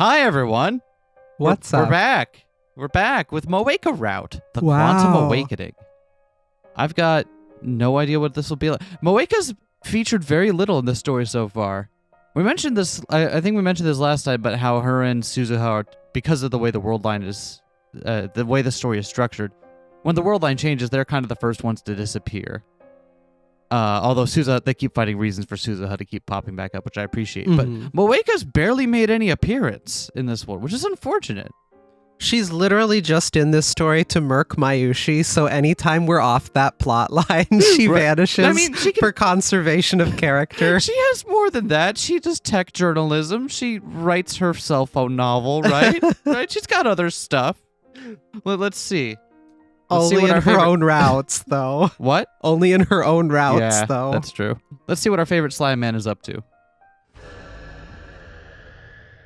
Hi, everyone. What's We're up? back. We're back with Moeka Route, the Wow. Quantum Awakening. I've got no idea what this will be like. Moeka's featured very little in this story so far. We mentioned this, I think we mentioned this last time, but how her and Suzuha are, because of the way the world line is, the way the story is structured, when the world line changes, they're kind of the first ones to disappear. Although Suzuha, they keep finding reasons for Suzuha to keep popping back up, which I appreciate. Mhm. But Moeka's barely made any appearance in this one, which is unfortunate. She's literally just in this story to murk Mayushi, so anytime we're off that plot line, she Right. vanishes I mean, she can- for conservation of character. She has more than that. She does tech journalism. She writes her cell phone novel, right? Right? She's got other stuff. Well, let's see. Let's see Only what in our her favorite- own routes, though. What? Only in her own routes, Yeah, though. that's true. Let's see what our favorite slime man is up to.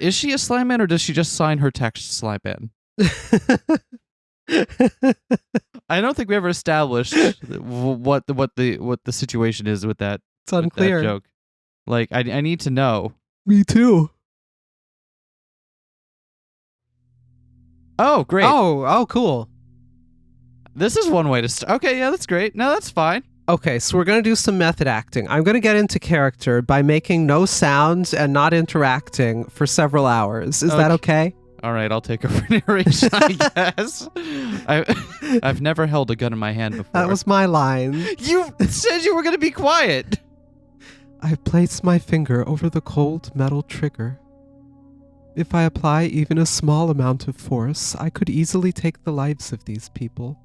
Is she a slime man, or does she just sign her text slime man? I don't think we ever established what the situation is with that. It's with that unclear. joke. Like, I need to know. Me too. Oh, great. Oh, cool. This is one way to start. Okay, yeah, that's great. No, that's fine. Okay, so we're going to do some method acting. I'm going to get into character by making no sounds and not interacting for several hours. Is that okay? All right, I'll take over narration, I guess. I've never held a gun in my hand before. That was my line. You said you were going to be quiet. I place my finger over the cold metal trigger. If I apply even a small amount of force, I could easily take the lives of these people.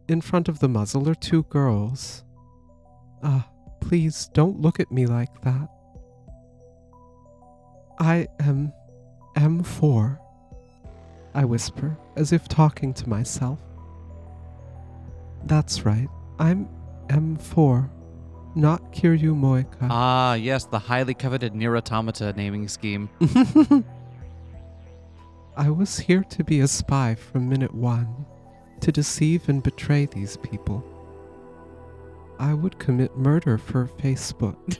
In front of the muzzle are two girls. Please don't look at me like that. I am M4, I whisper, as if talking to myself. That's right, I'm M4, not Kiryu Moeka. Ah, yes, the highly coveted Nier Automata naming scheme. I was here to be a spy from minute one, to deceive and betray these people. I would commit murder for Facebook.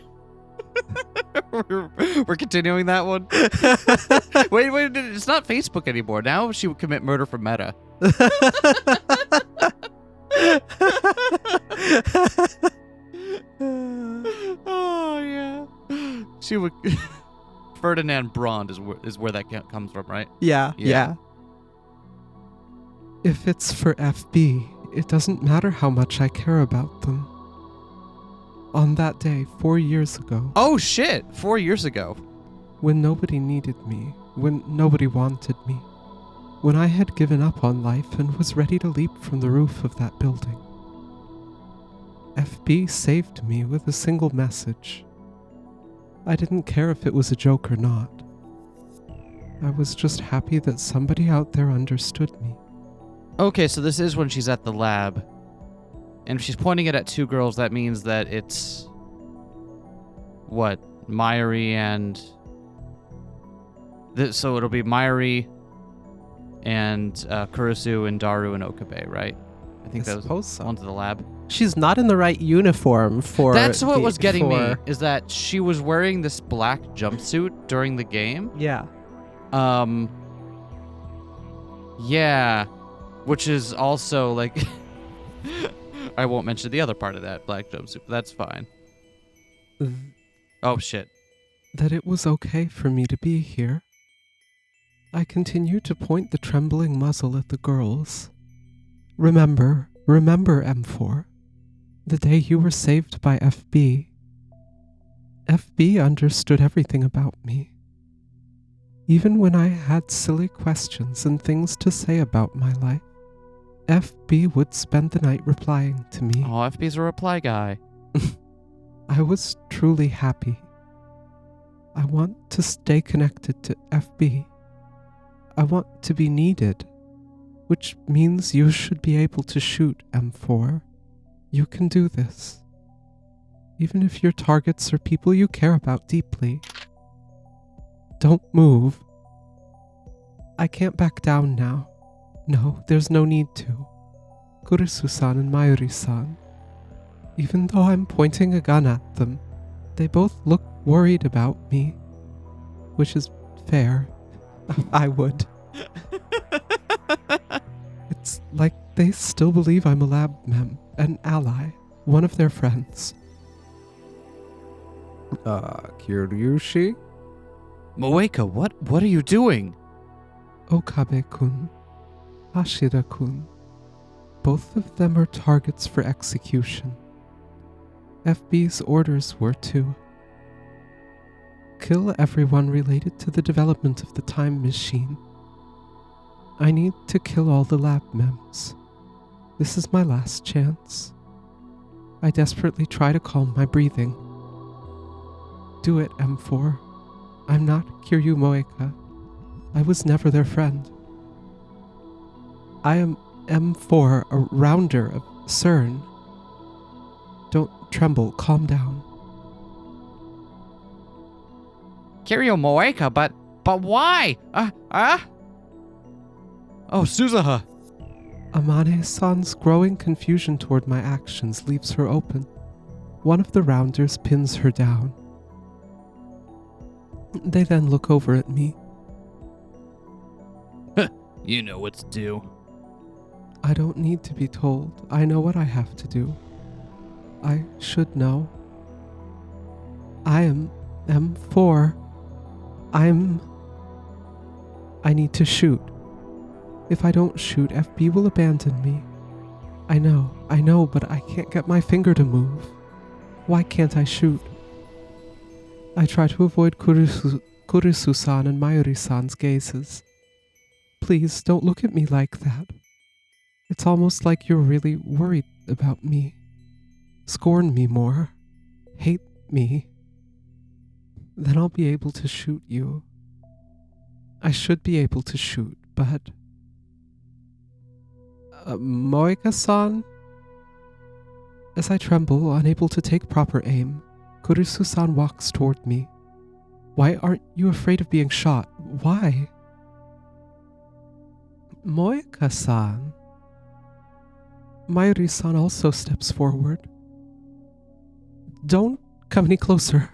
We're continuing that one. Wait, it's not Facebook anymore. Now she would commit murder for Meta. Oh yeah, she would. Ferdinand Brond is where that comes from, right? Yeah. If it's for FB, it doesn't matter how much I care about them. On that day, 4 years ago, Oh shit! 4 years ago. when nobody needed me, when nobody wanted me, when I had given up on life and was ready to leap from the roof of that building, FB saved me with a single message. I didn't care if it was a joke or not. I was just happy that somebody out there understood me. Okay, so this is when she's at the lab. And if she's pointing it at two girls, that means that it's... what? Mayuri and... so it'll be Mayuri and Kurisu and Daru and Okabe, right? I think I those suppose so. ones at the lab. She's not in the right uniform for... That's what was getting me, for- is that she was wearing this black jumpsuit during the game. Yeah. Yeah. Which is also, like... I won't mention the other part of that black jumpsuit, but that's fine. Oh, shit. That it was okay for me to be here. I continued to point the trembling muzzle at the girls. Remember M4, the day you were saved by FB. FB understood everything about me. Even when I had silly questions and things to say about my life, FB would spend the night replying to me. Oh, FB's a reply guy. I was truly happy. I want to stay connected to FB. I want to be needed, which means you should be able to shoot M4. You can do this. Even if your targets are people you care about deeply. Don't move. I can't back down now. No, there's no need to. Kurisu-san and Mayuri-san. Even though I'm pointing a gun at them, they both look worried about me, which is fair. I would. It's like they still believe I'm a lab mem, an ally, one of their friends. Kiryushi? Moeka, what are you doing? Okabe-kun, Hashira-kun. Both of them are targets for execution. FB's orders were to kill everyone related to the development of the time machine. I need to kill all the lab mems. This is my last chance. I desperately try to calm my breathing. Do it, M4. I'm not Kiryu Moeka. I was never their friend. I am M4, a rounder of CERN. Don't tremble, calm down. Kiryu Moeka, but why? Oh, Suzuha. Amane-san's growing confusion toward my actions leaves her open. One of the rounders pins her down. They then look over at me. You know what's due. I don't need to be told. I know what I have to do. I should know. I am M4. I need to shoot. If I don't shoot, FB will abandon me. I know, but I can't get my finger to move. Why can't I shoot? I try to avoid Kurisu-san and Mayuri-san's gazes. Please, don't look at me like that. It's almost like you're really worried about me. Scorn me more. Hate me. Then I'll be able to shoot you. I should be able to shoot, but... Moeka-san? As I tremble, unable to take proper aim, Kurisu-san walks toward me. Why aren't you afraid of being shot? Why? Moeka-san. Mayuri-san also steps forward. Don't come any closer.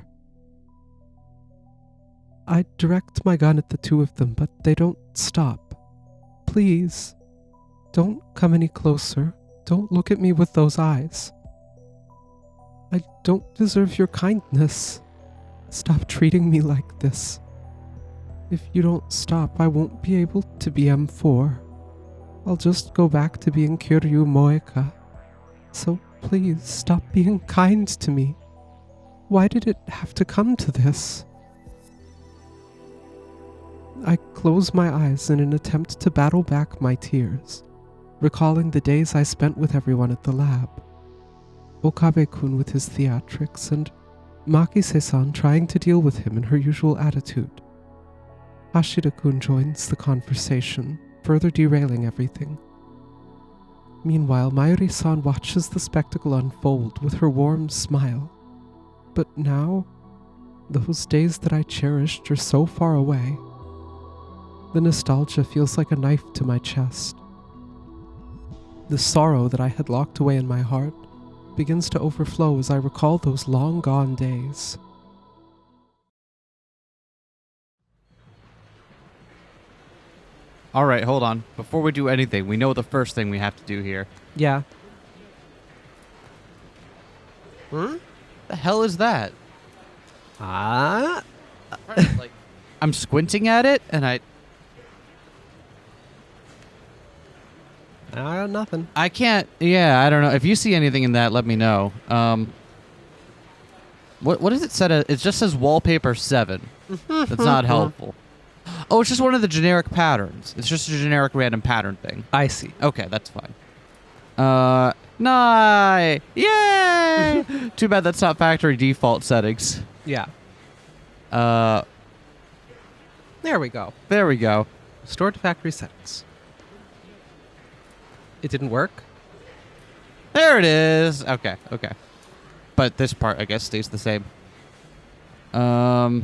I direct my gun at the two of them, but they don't stop. Please, don't come any closer. Don't look at me with those eyes. I don't deserve your kindness. Stop treating me like this. If you don't stop, I won't be able to be M4. I'll just go back to being Kiryu Moeka. So please, stop being kind to me. Why did it have to come to this? I close my eyes in an attempt to battle back my tears, recalling the days I spent with everyone at the lab. Okabe-kun with his theatrics, and Makise-san trying to deal with him in her usual attitude. Hashira-kun joins the conversation, further derailing everything. Meanwhile, Mayuri-san watches the spectacle unfold with her warm smile. But now, those days that I cherished are so far away. The nostalgia feels like a knife to my chest. The sorrow that I had locked away in my heart begins to overflow as I recall those long-gone days. All right, hold on. Before we do anything, we know the first thing we have to do here. Yeah. The hell is that? Ah? Like, I'm squinting at it, and Nothing. I can't. Yeah, I don't know. If you see anything in that, let me know. What is it set as? It just says wallpaper 7. That's not helpful. Oh, it's just one of the generic patterns. It's just a generic random pattern thing. I see. Okay, that's fine. Yay! Too bad that's not factory default settings. Yeah. There we go. There we go. Stored to factory settings. It didn't work? There it is. Okay. But this part, I guess, stays the same. Letter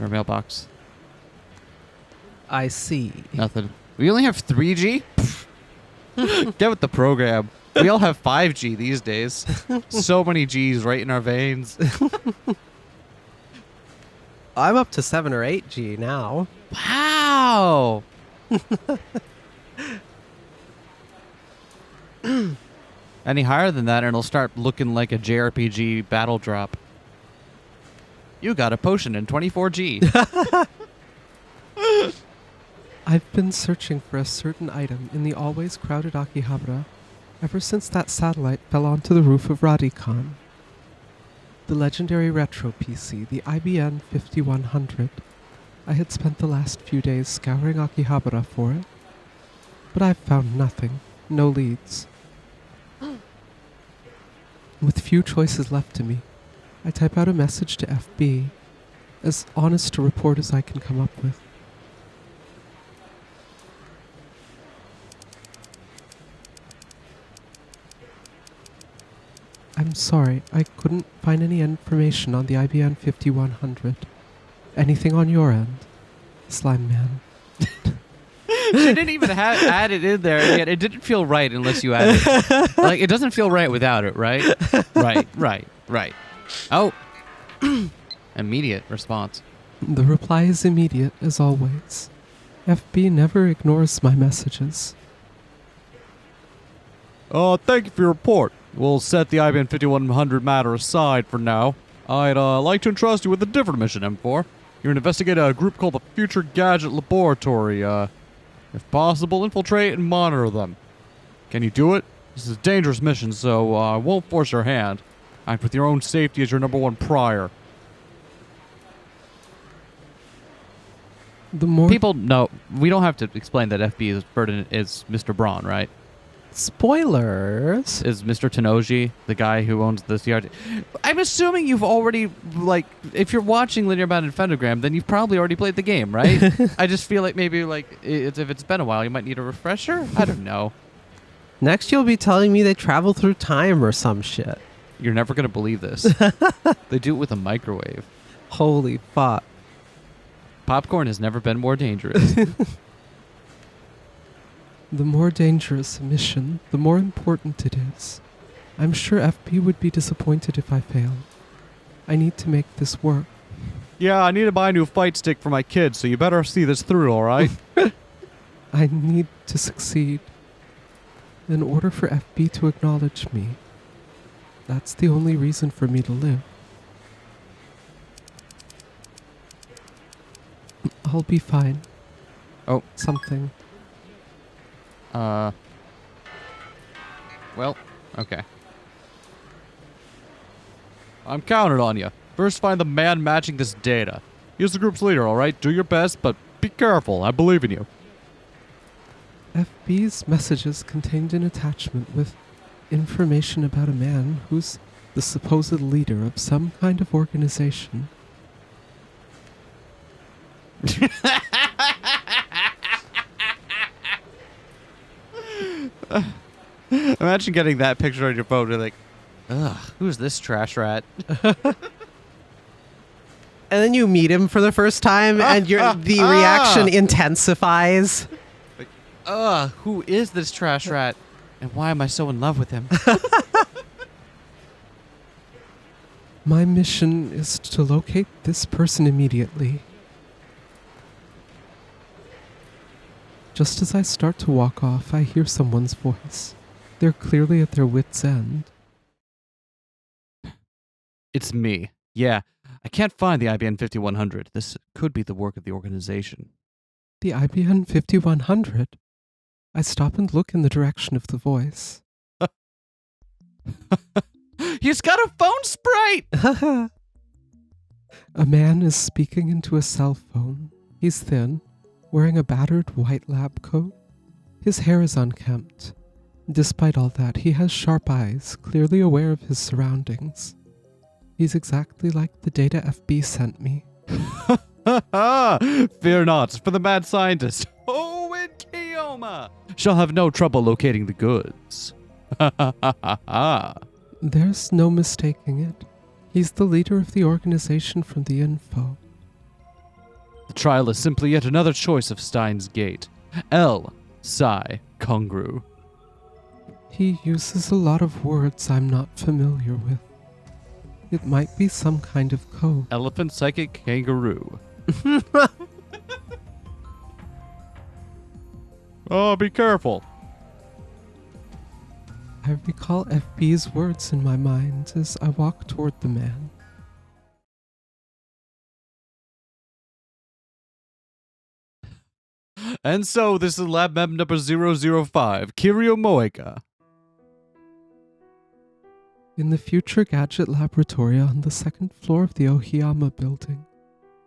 mailbox. I see. Nothing. We only have 3G? Get with the program. We all have 5G these days. So many Gs right in our veins. I'm up to 7 or 8G now. Wow. Any higher than that, and it'll start looking like a JRPG battle drop. You got a potion in 24G. I've been searching for a certain item in the always crowded Akihabara ever since that satellite fell onto the roof of Radicon. The legendary retro PC, the IBM 5100. I had spent the last few days scouring Akihabara for it, but I've found nothing, no leads. With few choices left to me, I type out a message to FB, as honest a report as I can come up with. I'm sorry, I couldn't find any information on the IBM 5100. Anything on your end? Slime Man. She didn't even add it in there, and yet it didn't feel right unless you added it. Like, it doesn't feel right without it, right? Right. Oh. Immediate response. The reply is immediate, as always. FB never ignores my messages. Thank you for your report. We'll set the IBM 5100 matter aside for now. I'd like to entrust you with a different mission, M4. You're to investigate a group called the Future Gadget Laboratory. If possible, infiltrate and monitor them. Can you do it? This is a dangerous mission, so I won't force your hand. Act with your own safety as your #1 prior. The more People know, we don't have to explain that FB's burden is Mr. Braun, right? Spoilers. Is Mr. Tenoji the guy who owns the CRT? I'm assuming you've already, like, if you're watching Linear Bounded Phenogram, then you've probably already played the game, right? I just feel like maybe, like, if it's been a while, you might need a refresher? I don't know. Next you'll be telling me they travel through time or some shit. You're never going to believe this. They do it with a microwave. Holy fuck. Popcorn has never been more dangerous. The more dangerous a mission, the more important it is. I'm sure FP would be disappointed if I fail. I need to make this work. Yeah, I need to buy a new fight stick for my kids, so you better see this through, all right? I need to succeed. In order for FB to acknowledge me, that's the only reason for me to live. I'll be fine. Oh. Something. Well, okay. I'm counting on you. First, find the man matching this data. He's the group's leader, all right? Do your best, but be careful. I believe in you. FB's messages contained an attachment with information about a man who's the supposed leader of some kind of organization. Imagine getting that picture on your phone and like, ugh, who's this trash rat? And then you meet him for the first time and the reaction intensifies. Like, ugh, who is this trash rat? And why am I so in love with him? My mission is to locate this person immediately. Just as I start to walk off, I hear someone's voice. They're clearly at their wits' end. It's me. Yeah, I can't find the IBM 5100. This could be the work of the organization. The IBM 5100? I stop and look in the direction of the voice. He's got a phone sprite! A man is speaking into a cell phone. He's thin, wearing a battered white lab coat. His hair is unkempt. Despite all that, he has sharp eyes, clearly aware of his surroundings. He's exactly like the data FB sent me. Fear not, for the mad scientist, Owen Kiyoma shall have no trouble locating the goods. There's no mistaking it. He's the leader of the organization from the info. The trial is simply yet another choice of Steins Gate. L. Psi Congru. He uses a lot of words I'm not familiar with. It might be some kind of code. Elephant psychic kangaroo. Oh, be careful. I recall FB's words in my mind as I walk toward the man. And so, this is lab map number 005, Kiryu Moeka. In the future gadget laboratory on the second floor of the Ohiyama building,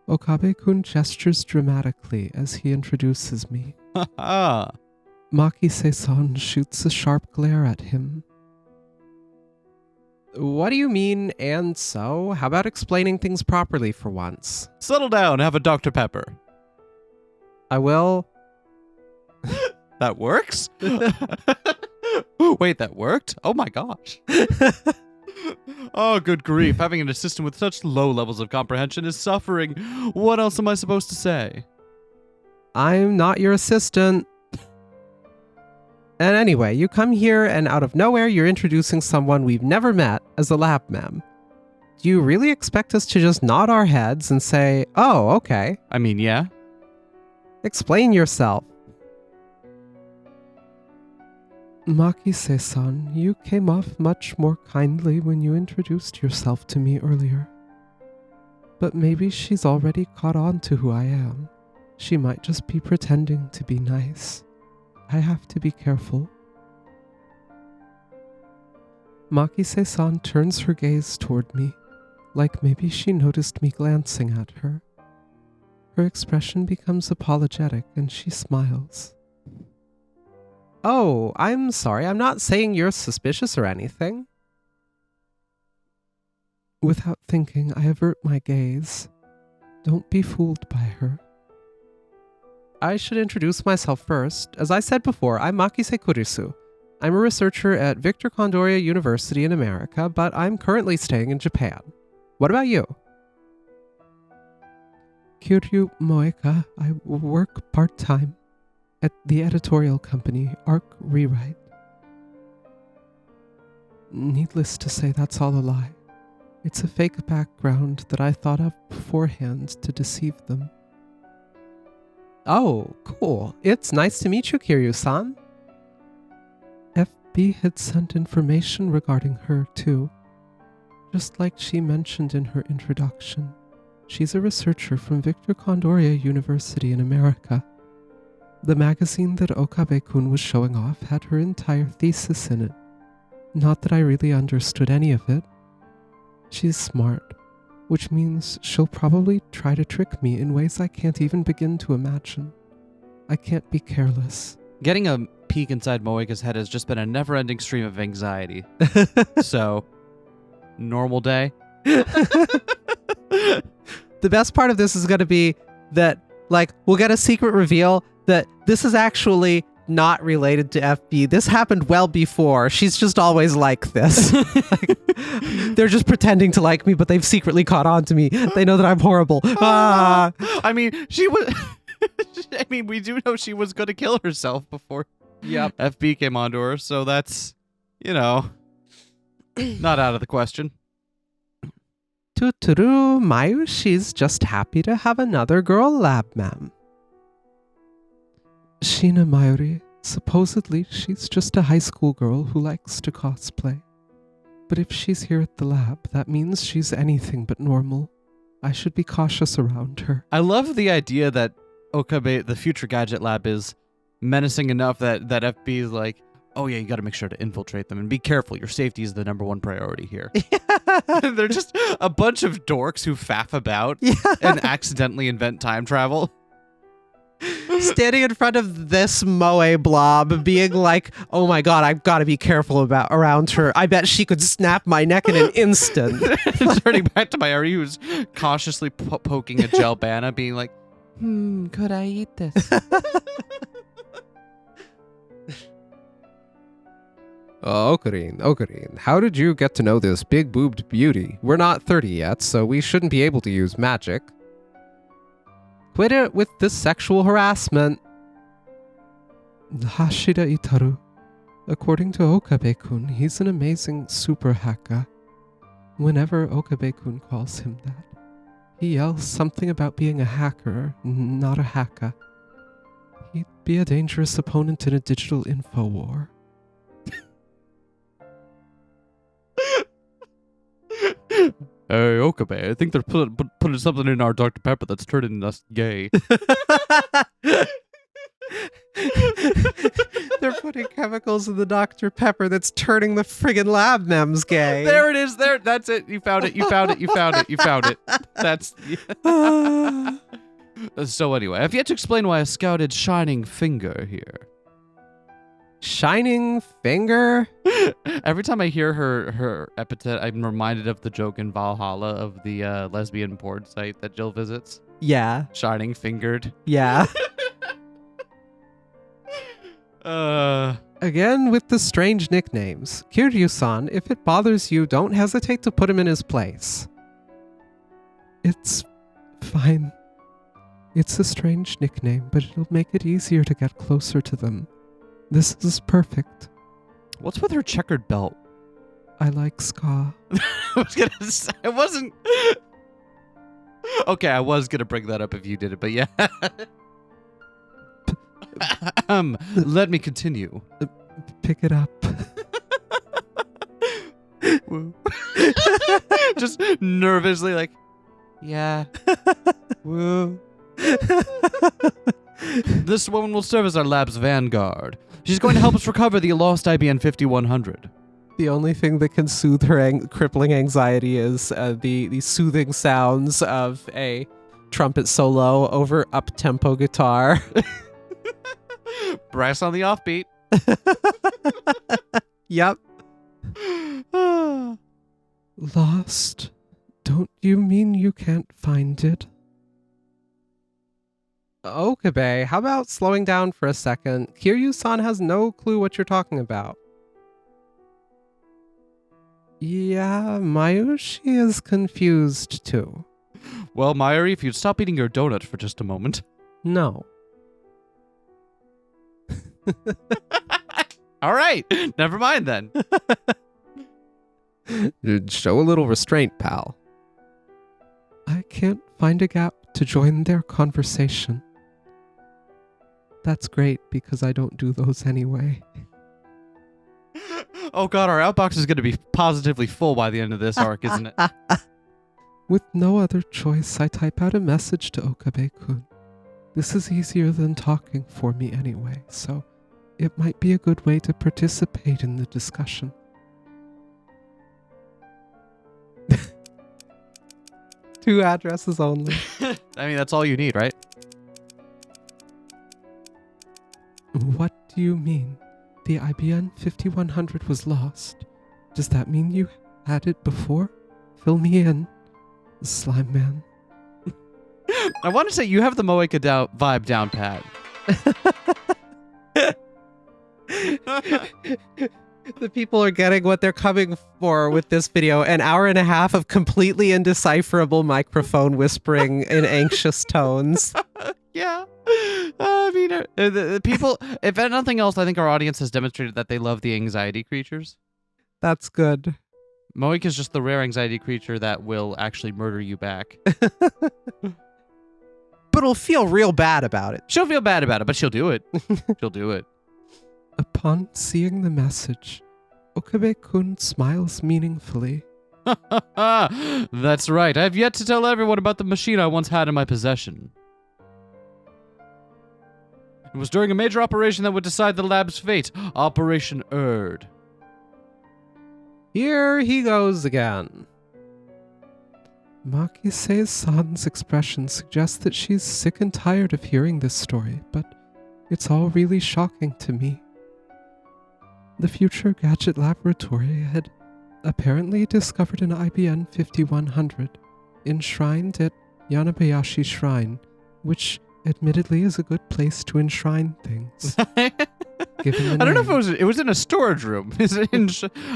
Okabe-kun gestures dramatically as he introduces me. Ha Maki-san shoots a sharp glare at him. What do you mean, and so? How about explaining things properly for once? Settle down, have a Dr. Pepper. I will. That works? Wait, that worked? Oh my gosh. Oh, good grief. Having an assistant with such low levels of comprehension is suffering. What else am I supposed to say? I'm not your assistant. And anyway, you come here and out of nowhere you're introducing someone we've never met as a lab mem. Do you really expect us to just nod our heads and say, oh, okay? I mean, yeah. Explain yourself. Maki-san, you came off much more kindly when you introduced yourself to me earlier. But maybe she's already caught on to who I am. She might just be pretending to be nice. I have to be careful. Maki-san turns her gaze toward me, like maybe she noticed me glancing at her. Her expression becomes apologetic and she smiles. Oh, I'm sorry. I'm not saying you're suspicious or anything. Without thinking, I avert my gaze. Don't be fooled by her. I should introduce myself first. As I said before, I'm Makise Kurisu. I'm a researcher at Victor Condoria University in America, but I'm currently staying in Japan. What about you? Kiryu Moeka. I work part-time at the editorial company Arc Rewrite. Needless to say, that's all a lie. It's a fake background that I thought of beforehand to deceive them. Oh, cool. It's nice to meet you, Kiryu-san. FB had sent information regarding her, too. Just like she mentioned in her introduction, she's a researcher from Victor Condoria University in America. The magazine that Okabe-kun was showing off had her entire thesis in it. Not that I really understood any of it. She's smart, which means she'll probably try to trick me in ways I can't even begin to imagine. I can't be careless. Getting a peek inside Moeka's head has just been a never-ending stream of anxiety. So, normal day. The best part of this is going to be that, like, we'll get a secret reveal that this is actually not related to FB. This happened well before. She's just always like this. Like, they're just pretending to like me, but they've secretly caught on to me. They know that I'm horrible. Ah. I mean, she was... I mean, we do know she was going to kill herself before FB came onto her, so that's, you know, not out of the question. Tuturu, Mayu, she's just happy to have another girl lab ma'am. Shina Mayuri, supposedly she's just a high school girl who likes to cosplay. But if she's here at the lab, that means she's anything but normal. I should be cautious around her. I love the idea that Okabe, the future gadget lab, is menacing enough that FB is like, oh yeah, you got to make sure to infiltrate them and be careful. Your safety is the #1 priority here. They're just a bunch of dorks who faff about and accidentally invent time travel. Standing in front of this moe blob, being like, "Oh my god, I've got to be careful around her. I bet she could snap my neck in an instant." Turning back to Mayuri, who's cautiously poking a gel banana, being like, could I eat this? Okarin, how did you get to know this big-boobed beauty? We're not 30 yet, so we shouldn't be able to use magic. Quit it with this sexual harassment. Hashida Itaru. According to Okabe-kun, he's an amazing super hacker. Whenever Okabe-kun calls him that, he yells something about being a hacker, not a haka. He'd be a dangerous opponent in a digital info war. Hey, Okabe, I think they're putting something in our Dr. Pepper that's turning us gay. They're putting chemicals in the Dr. Pepper that's turning the friggin' lab mems gay. There it is. There. That's it. You found it. You found it. You found it. You found it. That's... So anyway, I've yet to explain why I scouted Shining Finger here. Shining Finger? Every time I hear her epithet, I'm reminded of the joke in Valhalla of the lesbian porn site that Jill visits. Yeah. Shining Fingered. Yeah. Again with the strange nicknames. Kiryu-san, if it bothers you, don't hesitate to put him in his place. It's fine. It's a strange nickname, but it'll make it easier to get closer to them. This is perfect. What's with her checkered belt? I like ska. I was gonna say, I wasn't... Okay, I was gonna bring that up if you did it, but yeah. Let me continue. Pick it up. Just nervously like, yeah. Woo. This woman will serve as our lab's vanguard. She's going to help us recover the lost IBM 5100. The only thing that can soothe her crippling anxiety is the soothing sounds of a trumpet solo over up-tempo guitar. Brass on the offbeat. Yep. Lost? Don't you mean you can't find it? Okabe, how about slowing down for a second? Kiryu-san has no clue what you're talking about. Yeah, Mayushi is confused too. Well, Mayuri, if you'd stop eating your donut for just a moment. No. All right, never mind then. Show a little restraint, pal. I can't find a gap to join their conversation. That's great because I don't do those anyway. Oh god, our outbox is going to be positively full by the end of this arc, isn't it? With no other choice, I type out a message to Okabe-kun. This is easier than talking for me anyway, so it might be a good way to participate in the discussion. 2 addresses only. I mean, that's all you need, right? What do you mean? The IBM 5100 was lost. Does that mean you had it before? Fill me in, Slime Man. I want to say you have the Moeka vibe down pat. The people are getting what they're coming for with this video. An hour and a half of completely indecipherable microphone whispering in anxious tones. Yeah. I mean, the people, if nothing else, I think our audience has demonstrated that they love the anxiety creatures. That's good. Moeka is just the rare anxiety creature that will actually murder you back. But will feel real bad about it. She'll feel bad about it, but she'll do it. She'll do it. Upon seeing the message, Okabe-kun smiles meaningfully. That's right. I've yet to tell everyone about the machine I once had in my possession. It was during a major operation that would decide the lab's fate. Operation Erd. Here he goes again. Makise-san's expression suggests that she's sick and tired of hearing this story, but it's all really shocking to me. The Future Gadget Laboratory had apparently discovered an IBM 5100 enshrined at Yanabayashi Shrine, which admittedly is a good place to enshrine things. I don't know if it was in a storage room. Is it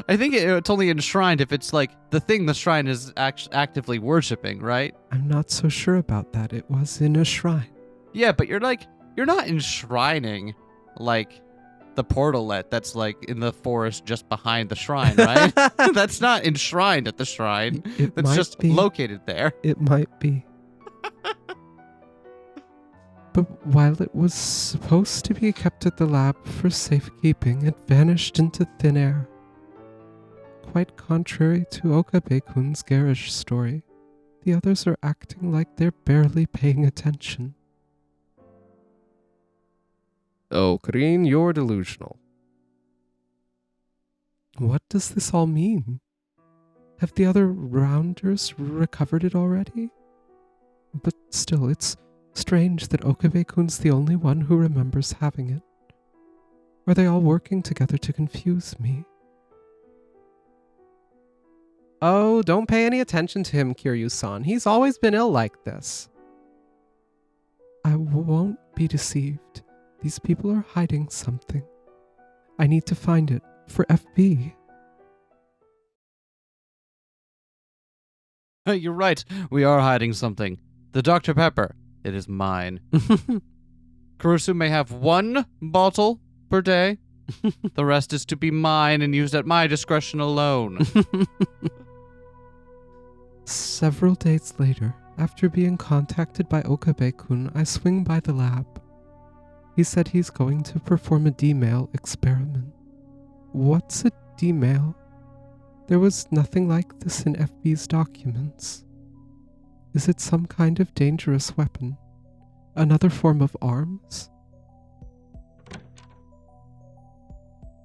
I think it's only enshrined if it's like the thing the shrine is actively worshipping, right? I'm not so sure about that. It was in a shrine. Yeah, but you're not enshrining like the portalet that's like in the forest just behind the shrine, right? That's not enshrined at the shrine. It It's might just be. located there. It might be. But while it was supposed to be kept at the lab for safekeeping, it vanished into thin air. Quite contrary to Okabe-kun's garish story, the others are acting like they're barely paying attention. Oh, Kareen, you're delusional. What does this all mean? Have the other rounders recovered it already? But still, it's strange that Okabe-kun's the only one who remembers having it. Are they all working together to confuse me? Oh, don't pay any attention to him, Kiryu-san. He's always been ill like this. I won't be deceived. These people are hiding something. I need to find it for FB. You're right. We are hiding something. The Dr. Pepper. It is mine. Kurusu may have 1 bottle per day. The rest is to be mine and used at my discretion alone. Several days later, after being contacted by Okabe-kun, I swing by the lab. He said he's going to perform a D-mail experiment. What's a D-mail? There was nothing like this in FB's documents. Is it some kind of dangerous weapon? Another form of arms?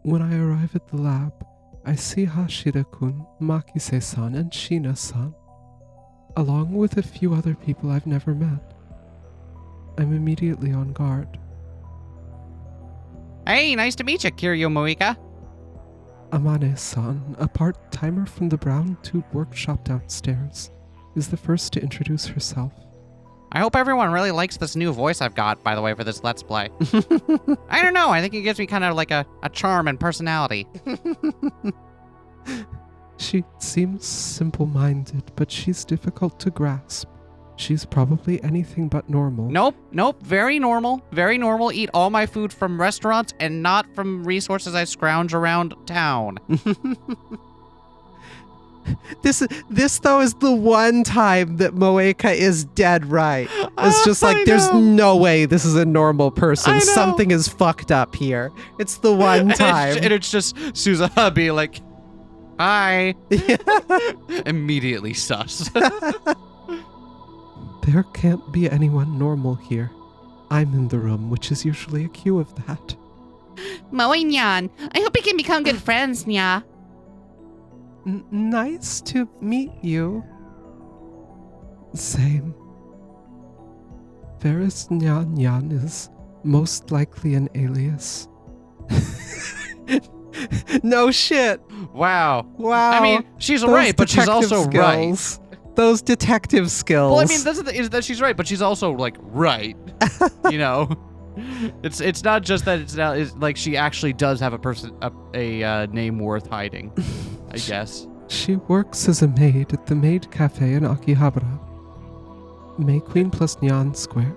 When I arrive at the lab, I see Hashida-kun, Makise-san, and Shina-san, along with a few other people I've never met. I'm immediately on guard. Hey, nice to meet you, Kiryu Moika. Amane-san, a part-timer from the Brown Tooth workshop downstairs, is the first to introduce herself. I hope everyone really likes this new voice I've got, by the way, for this Let's Play. I don't know, I think it gives me kind of like a charm and personality. She seems simple-minded, but she's difficult to grasp. She's probably anything but normal. Nope, very normal. Very normal, eat all my food from restaurants and not from resources I scrounge around town. This though is the one time that Moeka is dead right. It's just like I there's know. no way this is a normal I person. know. Something is fucked up here. It's the one time. And it's just Suzuha being like, hi. Immediately sus. There can't be anyone normal here. I'm in the room, which is usually a cue of that. Moe-nyan, I hope we can become good friends, nya. Nice to meet you. Same. Ferris Nyan Nyan is most likely an alias. No shit. Wow. Wow. I mean, she's Those right, but she's detective also right. skills. Those detective skills. Well, I mean, that's the thing, is that she's right, but she's also like right. You know, it's not just that it's like she actually does have a name worth hiding. I guess. She works as a maid at the maid cafe in Akihabara. May Queen plus Nyan Square.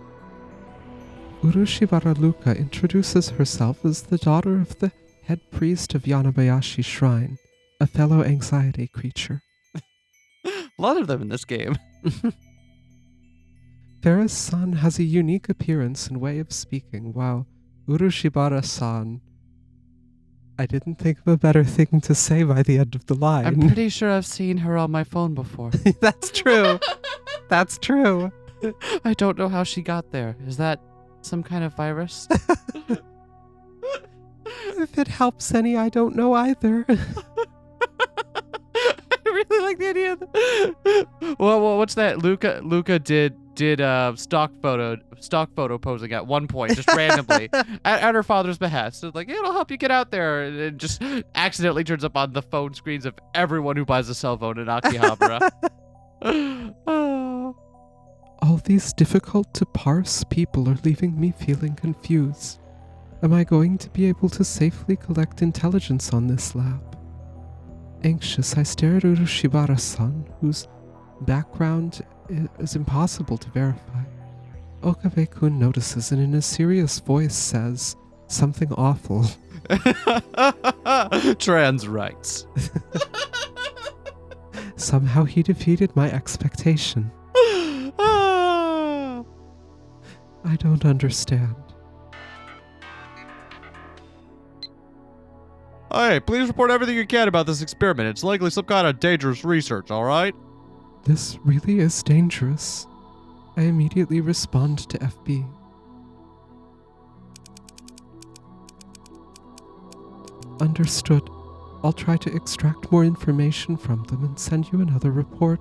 Urushibara Luka introduces herself as the daughter of the head priest of Yanabayashi Shrine, a fellow anxiety creature. A lot of them in this game. Ferris-san has a unique appearance and way of speaking, while Urushibara-san... I didn't think of a better thing to say by the end of the line. I'm pretty sure I've seen her on my phone before. That's true. That's true. I don't know how she got there. Is that some kind of virus? If it helps any, I don't know either. I really like the idea. Well, what's that? Luca did stock photo posing at one point, just randomly at her father's behest. So like, it'll help you get out there, and it just accidentally turns up on the phone screens of everyone who buys a cell phone in Akihabara. Oh. All these difficult to parse people are leaving me feeling confused. Am I going to be able to safely collect intelligence on this lab? Anxious, I stare at Urushibara-san, whose background is impossible to verify. Okabe-kun notices and in a serious voice says something awful. Trans rights. Somehow he defeated my expectation. I don't understand. Hey, please report everything you can about this experiment. It's likely some kind of dangerous research, alright? This really is dangerous. I immediately respond to FB. Understood. I'll try to extract more information from them and send you another report.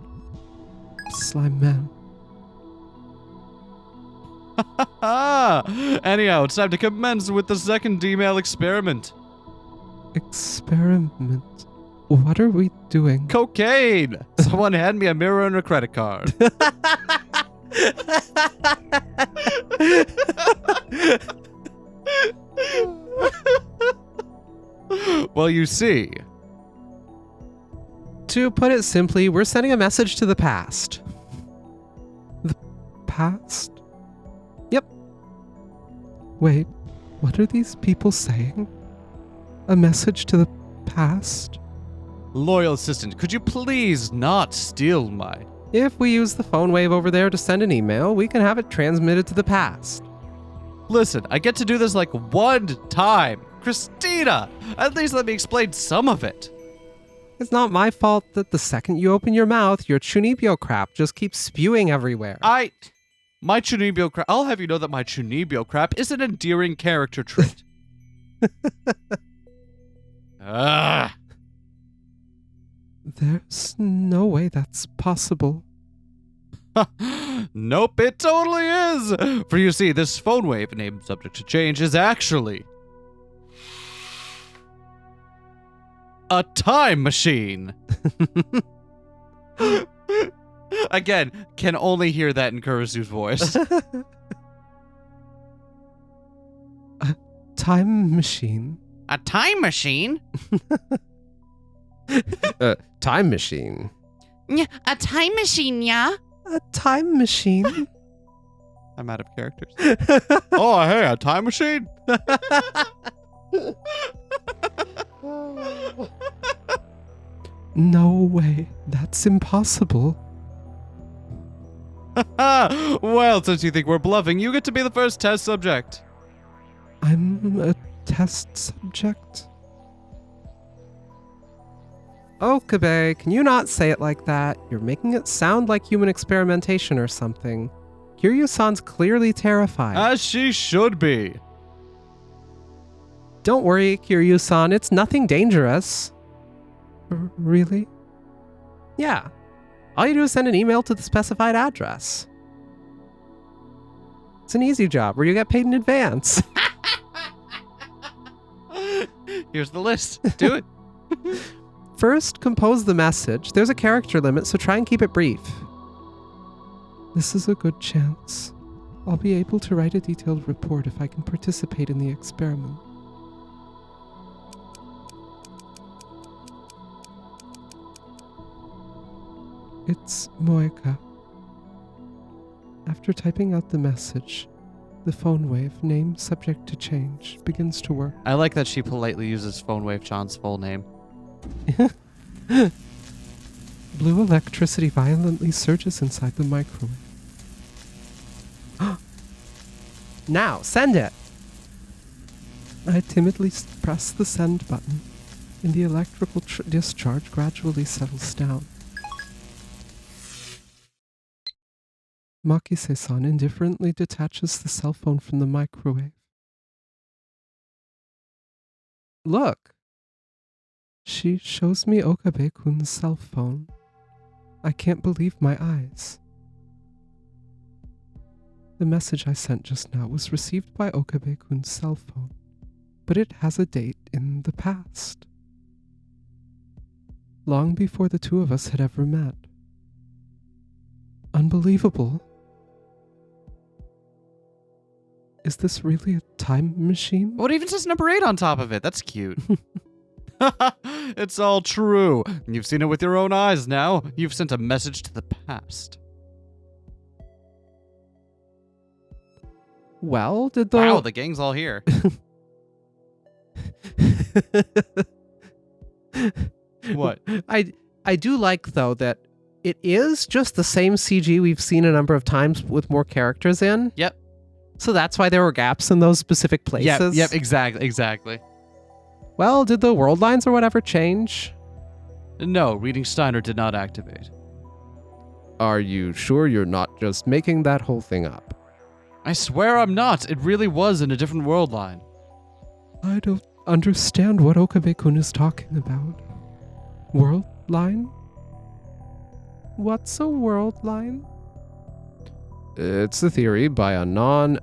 Slime Man. Anyhow, it's time to commence with the second email experiment. Experiment? What are we doing? Cocaine! Someone hand me a mirror and a credit card. Well, you see. To put it simply, we're sending a message to the past. Past? Yep. Wait, what are these people saying? A message to the past? Loyal assistant, could you please not steal my... If we use the phone wave over there to send an email, we can have it transmitted to the past. Listen, I get to do this like one time. Christina, at least let me explain some of it. It's not my fault that the second you open your mouth, your chunibyo crap just keeps spewing everywhere. My chunibyo crap... I'll have you know that my chunibyo crap is an endearing character trait. Ugh. There's no way that's possible. Nope, it totally is. For you see, this phone wave, named subject to change, is actually a time machine. Again, can only hear that in Kurisu's voice. A time machine? A time machine? Time machine. Yeah, a time machine, yeah? A time machine? I'm out of characters. Oh, hey, a time machine? No way. That's impossible. Well, since you think we're bluffing, you get to be the first test subject. I'm a test subject? Okabe, can you not say it like that? You're making it sound like human experimentation or something. Kiryu-san's clearly terrified. As she should be. Don't worry, Kiryu-san, it's nothing dangerous. Really? Yeah. All you do is send an email to the specified address. It's an easy job where you get paid in advance. Here's the list. Do it. First, compose the message. There's a character limit, so try and keep it brief. This is a good chance. I'll be able to write a detailed report if I can participate in the experiment. It's Moeka. After typing out the message, the phone wave, name subject to change, begins to work. I like that she politely uses Phone Wave Chan's full name. Blue electricity violently surges inside the microwave. Now, send it! I timidly press the send button, and the electrical discharge gradually settles down. Makise-san indifferently detaches the cell phone from the microwave. Look. She shows me Okabe-kun's cell phone. I can't believe my eyes. The message I sent just now was received by Okabe-kun's cell phone, but it has a date in the past. Long before the two of us had ever met. Unbelievable. Is this really a time machine? What even says number 8 on top of it? That's cute. It's all true. You've seen it with your own eyes now. You've sent a message to the past. Well, did the... Wow, the gang's all here. What? I do like, though, that it is just the same CG we've seen a number of times with more characters in. Yep. So that's why there were gaps in those specific places. Yep, exactly. Well, did the world lines or whatever change? No, reading Steiner did not activate. Are you sure you're not just making that whole thing up? I swear I'm not. It really was in a different world line. I don't understand what Okabe-kun is talking about. World line? What's a world line? It's a theory by Anon.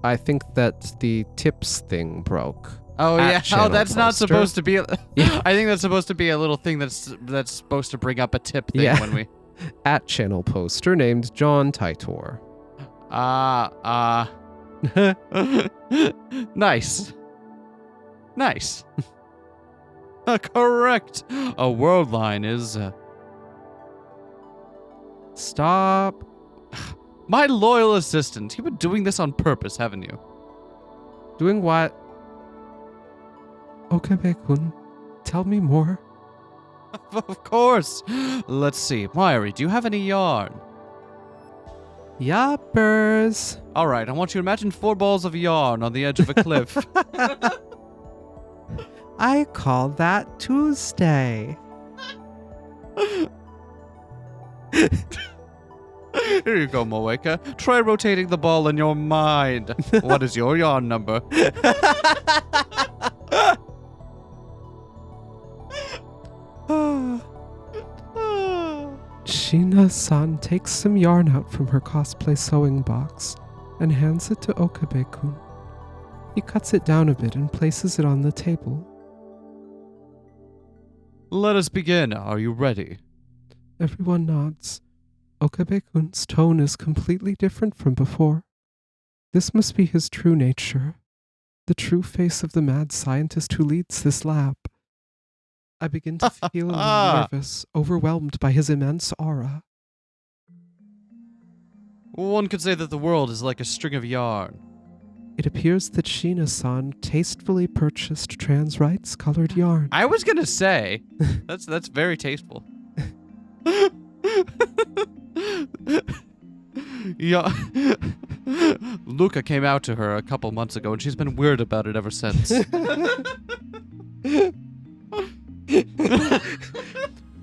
I think that the tips thing broke. Oh At yeah. channel Oh, that's not poster. supposed to be. Yeah. I think that's supposed to be a little thing that's supposed to bring up a tip thing Yeah. when we. At channel poster named John Titor. Nice. Correct. A world line is. Stop. My loyal assistant. You've been doing this on purpose, haven't you? Doing what? Okabe-kun, tell me more. Of course. Let's see. Myri, do you have any yarn? Yuppers. All right, I want you to imagine 4 balls of yarn on the edge of a cliff. I call that Tuesday. Here you go, Moeka. Try rotating the ball in your mind. What is your yarn number? Sheena-san takes some yarn out from her cosplay sewing box and hands it to Okabe-kun. He cuts it down a bit and places it on the table. Let us begin. Are you ready? Everyone nods. Okabe-kun's tone is completely different from before. This must be his true nature, the true face of the mad scientist who leads this lab. I begin to feel a little nervous, overwhelmed by his immense aura. One could say that the world is like a string of yarn. It appears that Sheena-san tastefully purchased trans rights colored yarn. I was gonna say, that's very tasteful. Yeah. Luca came out to her a couple months ago, and she's been weird about it ever since.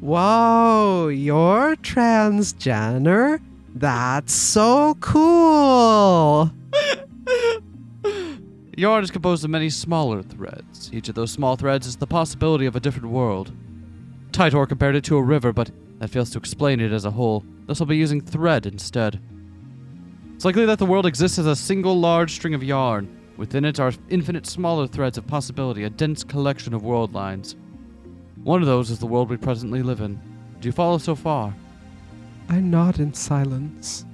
Whoa, you're transgender? That's so cool. Yarn is composed of many smaller threads. Each of those small threads is the possibility of a different world. Titor compared it to a river, but that fails to explain it as a whole. Thus I'll be using thread instead. It's likely that the world exists as a single large string of yarn. Within it are infinite smaller threads of possibility, a dense collection of world lines. One of those is the world we presently live in. Do you follow so far? I nod in silence.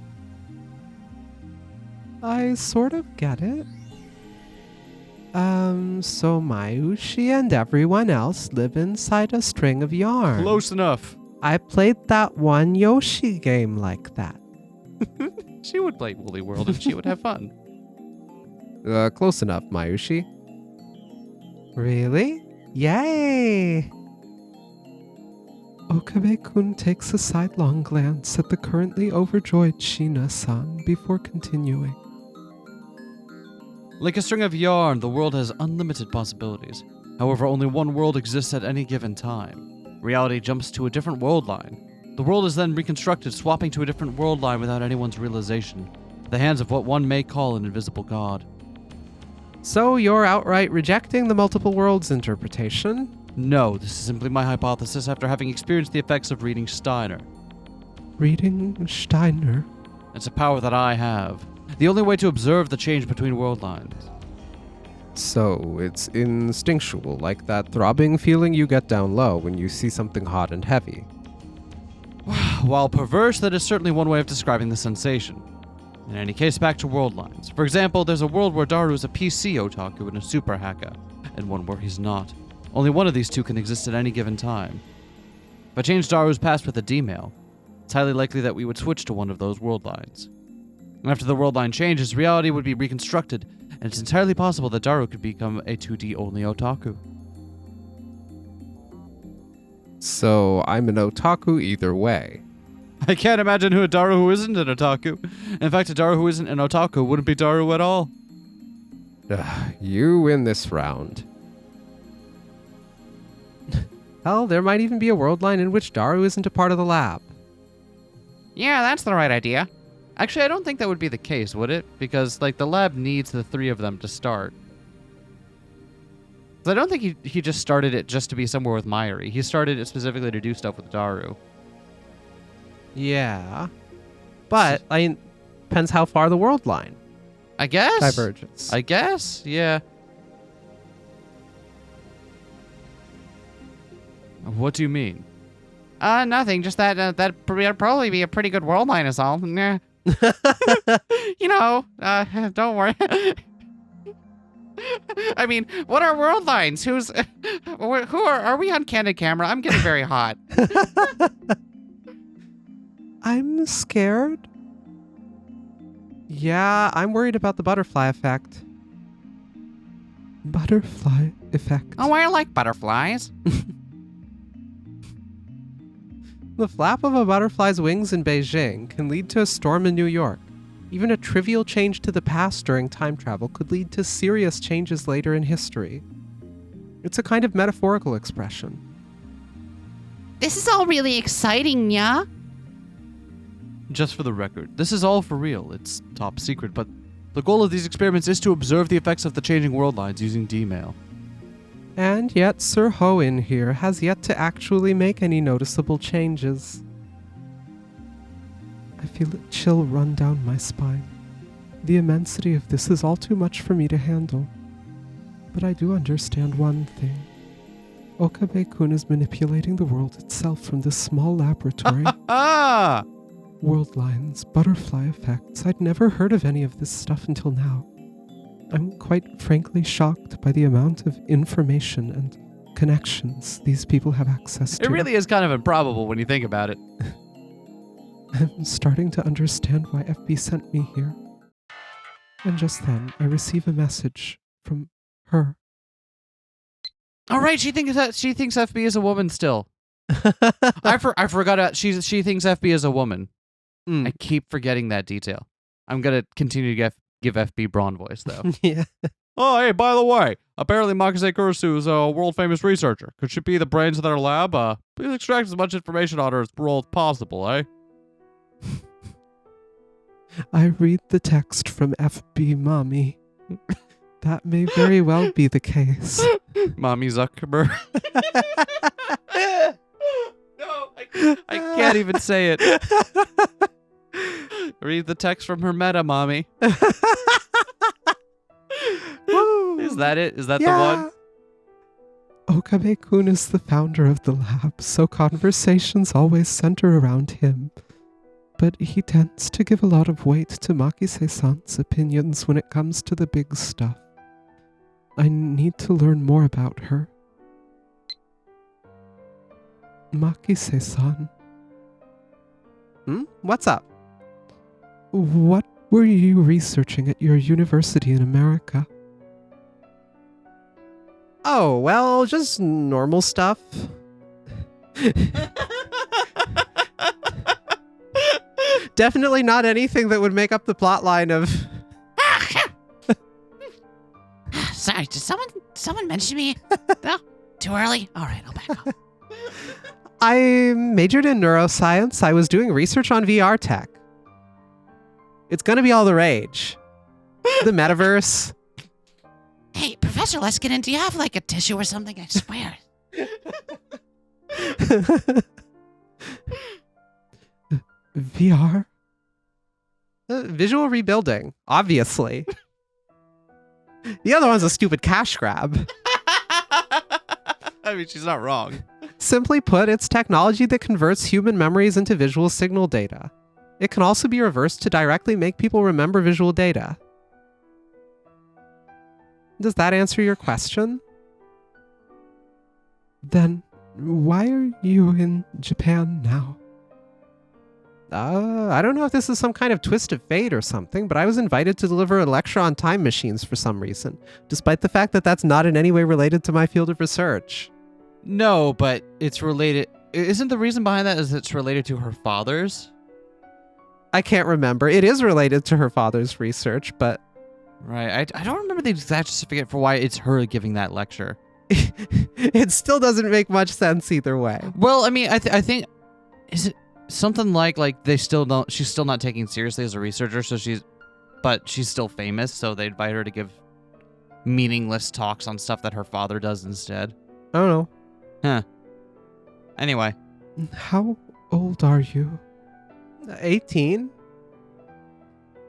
I sort of get it. So Mayushi and everyone else live inside a string of yarn. Close enough. I played that one Yoshi game like that. She would play Woolly World and she would have fun. Close enough, Mayushi. Really? Yay! Okabe-kun takes a sidelong glance at the currently overjoyed Sheena-san before continuing. Like a string of yarn, the world has unlimited possibilities. However, only one world exists at any given time. Reality jumps to a different world line. The world is then reconstructed, swapping to a different world line without anyone's realization, at the hands of what one may call an invisible god. So you're outright rejecting the multiple worlds interpretation? No, this is simply my hypothesis after having experienced the effects of reading Steiner. Reading Steiner. It's a power that I have. The only way to observe the change between world lines. So, it's instinctual, like that throbbing feeling you get down low when you see something hot and heavy. While perverse, that is certainly one way of describing the sensation. In any case, back to world lines. For example, there's a world where Daru is a PC otaku and a super hacker, and one where he's not. Only one of these two can exist at any given time. If I change Daru's past with a D-mail, it's highly likely that we would switch to one of those world lines. And after the world line changes, reality would be reconstructed, and it's entirely possible that Daru could become a 2D only otaku. So I'm an otaku either way. I can't imagine a Daru who isn't an otaku. In fact, a Daru who isn't an otaku wouldn't be Daru at all. You win this round. Hell, there might even be a world line in which Daru isn't a part of the lab. Yeah, that's the right idea. Actually, I don't think that would be the case, would it? Because, like, the lab needs the 3 of them to start. 'Cause I don't think he just started it just to be somewhere with Mayuri. He started it specifically to do stuff with Daru. Yeah. But, I mean, depends how far the world line I guess. diverges. I guess, yeah. What do you mean? Nothing. Just that'd probably be a pretty good world line is all. Nah. Don't worry. I mean, what are world lines? Who are we on candid camera? I'm getting very hot. I'm scared. Yeah, I'm worried about the butterfly effect. Butterfly effect. Oh, I like butterflies. The flap of a butterfly's wings in Beijing can lead to a storm in New York. Even a trivial change to the past during time travel could lead to serious changes later in history. It's a kind of metaphorical expression. This is all really exciting, yeah? Just for the record, this is all for real. It's top secret, but the goal of these experiments is to observe the effects of the changing world lines using D-mail. And yet Sir Ho in here has yet to actually make any noticeable changes. I feel a chill run down my spine. The immensity of this is all too much for me to handle. But I do understand one thing. Okabe-kun is manipulating the world itself from this small laboratory. Ah! World lines, butterfly effects. I'd never heard of any of this stuff until now. I'm quite frankly shocked by the amount of information and connections these people have access to. It really is kind of improbable when you think about it. I'm starting to understand why FB sent me here. And just then, I receive a message from her. All right, she thinks FB is a woman still. I forgot. She thinks FB is a woman. I keep forgetting that detail. I'm gonna continue to give FB Braun voice though. Yeah. Oh, hey, by the way, apparently Makase Kurusu is a world-famous researcher. Could she be the brains of their lab? Please extract as much information on her as possible, eh? I read the text from FB Mommy. That may very well be the case. Mommy Zuckerberg. No, I can't even say it. Read the text from her meta, Mommy. Is that it? Is that the one? Okabe-kun is the founder of the lab, so conversations always center around him. But he tends to give a lot of weight to Makise-san's opinions when it comes to the big stuff. I need to learn more about her. Makise-san. What's up? What were you researching at your university in America? Oh, well, just normal stuff. Definitely not anything that would make up the plot line of... Sorry, did someone mention me? No? Too early? All right, I'll back up. I majored in neuroscience. I was doing research on VR tech. It's gonna be all the rage. The metaverse. Hey, Professor Leskinen, do you have like a tissue or something? I swear. VR? Visual rebuilding, obviously. The other one's a stupid cash grab. I mean, she's not wrong. Simply put, it's technology that converts human memories into visual signal data. It can also be reversed to directly make people remember visual data. Does that answer your question? Then why are you in Japan now? I don't know if this is some kind of twist of fate or something, but I was invited to deliver a lecture on time machines for some reason, despite the fact that that's not in any way related to my field of research. No, but it's related. Isn't the reason behind that is it's related to her father's? I can't remember. It is related to her father's research, but Right. I don't remember the exact certificate for why it's her giving that lecture. it still doesn't make much sense either way. Well, I mean, I think is it something like they still don't. She's still not taken seriously as a researcher, but she's still famous, so they invite her to give meaningless talks on stuff that her father does instead. I don't know. Huh. Anyway, How old are you? 18?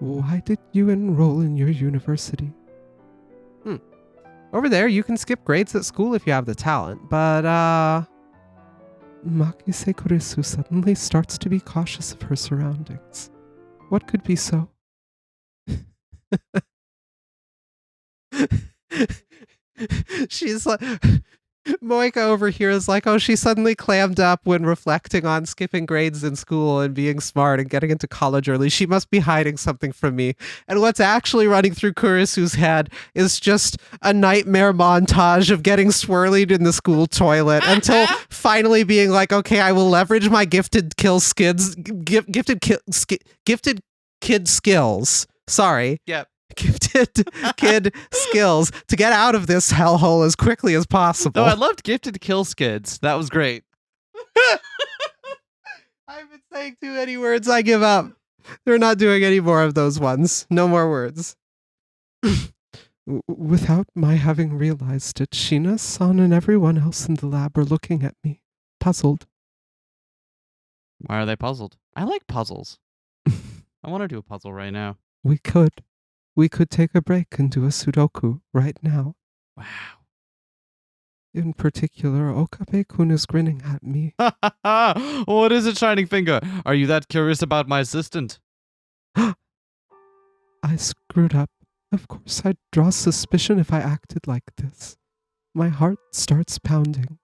Why did you enroll in your university? Over there, you can skip grades at school if you have the talent, but, Makise Kurisu suddenly starts to be cautious of her surroundings. What could be so? she's like... Moika over here is like, oh, she suddenly clammed up when reflecting on skipping grades in school and being smart and getting into college early. She must be hiding something from me. And what's actually running through Kurisu's head is just a nightmare montage of getting swirlied in the school toilet until finally being like, okay, I will leverage my gifted kid skills. Sorry. Yep. Gifted kid skills to get out of this hellhole as quickly as possible. no, I loved Gifted Kill Skids. That was great. I've been saying too many words. I give up. They're not doing any more of those ones. No more words. Without my having realized it, Sheena, San, and everyone else in the lab are looking at me, puzzled. Why are they puzzled? I like puzzles. I want to do a puzzle right now. We could take a break and do a Sudoku right now. Wow. In particular, Okabe-kun is grinning at me. What is it, Shining Finger? Are you that curious about my assistant? I screwed up. Of course, I'd draw suspicion if I acted like this. My heart starts pounding.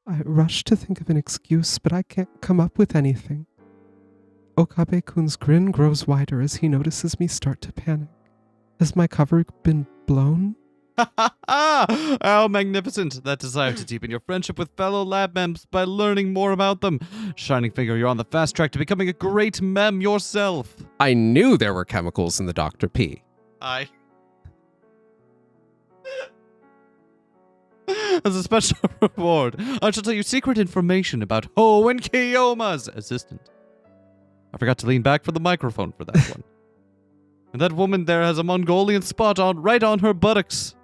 I rush to think of an excuse, but I can't come up with anything. Okabe-kun's grin grows wider as he notices me start to panic. Has my cover been blown? How magnificent! That desire to deepen your friendship with fellow lab mems by learning more about them. Shining Finger, you're on the fast track to becoming a great mem yourself. I knew there were chemicals in the Dr. P. As a special reward, I shall tell you secret information about Ho and Kiyoma's assistant. I forgot to lean back for the microphone for that one. And that woman there has a Mongolian spot right on her buttocks.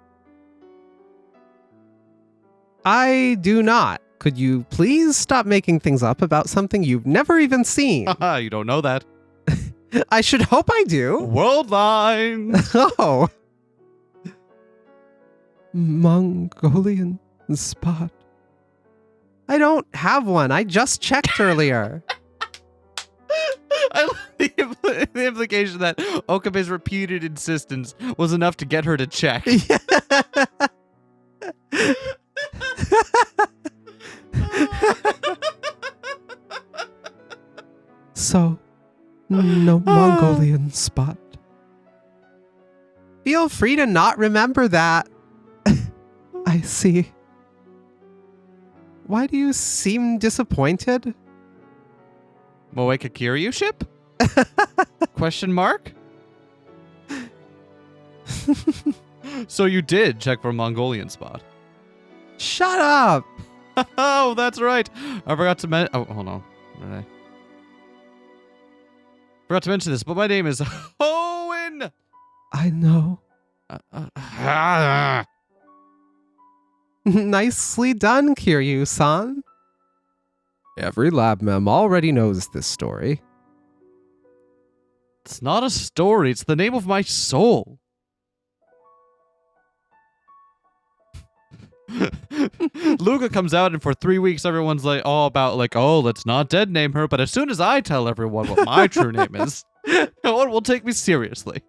I do not. Could you please stop making things up about something you've never even seen? Haha, you don't know that. I should hope I do. World lines. Oh. Mongolian spot. I don't have one. I just checked earlier. I love the implication that Okabe's repeated insistence was enough to get her to check. So, no Mongolian spot. Feel free to not remember that. I see. Why do you seem disappointed? Moeka Kiryu ship? Question mark? So you did check for a Mongolian spot. Shut up. Oh, that's right. I forgot to mention. Oh, hold on. Right. Forgot to mention this, but my name is Owen. I know. Nicely done, Kiryu-san. Every lab mem already knows this story. It's not a story. It's the name of my soul. Luca comes out, and for 3 weeks, everyone's like, all about like, oh, let's not dead name her. But as soon as I tell everyone what my true name is, no one will take me seriously.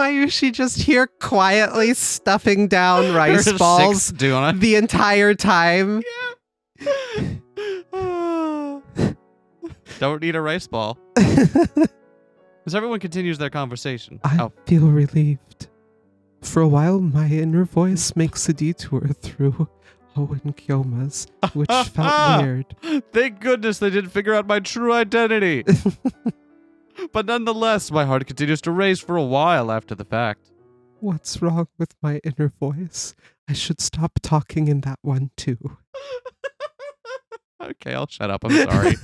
Mayushi just here quietly stuffing down rice There's balls 6 doing it. the entire time. Don't need a rice ball. As everyone continues their conversation. I feel relieved. For a while, my inner voice makes a detour through Hoenn Kyoma's, which felt weird. Thank goodness they didn't figure out my true identity. But nonetheless, my heart continues to race for a while after the fact. What's wrong with my inner voice? I should stop talking in that one too. Okay, I'll shut up. I'm sorry.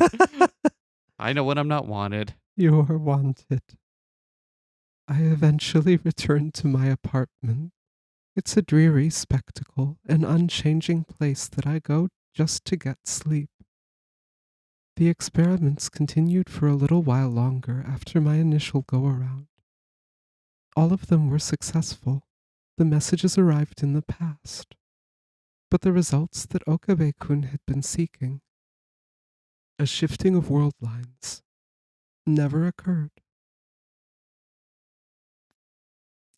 I know when I'm not wanted. You're wanted. I eventually returned to my apartment. It's a dreary spectacle, an unchanging place that I go just to get sleep. The experiments continued for a little while longer after my initial go-around. All of them were successful. The messages arrived in the past. But the results that Okabe-kun had been seeking, a shifting of world lines, never occurred.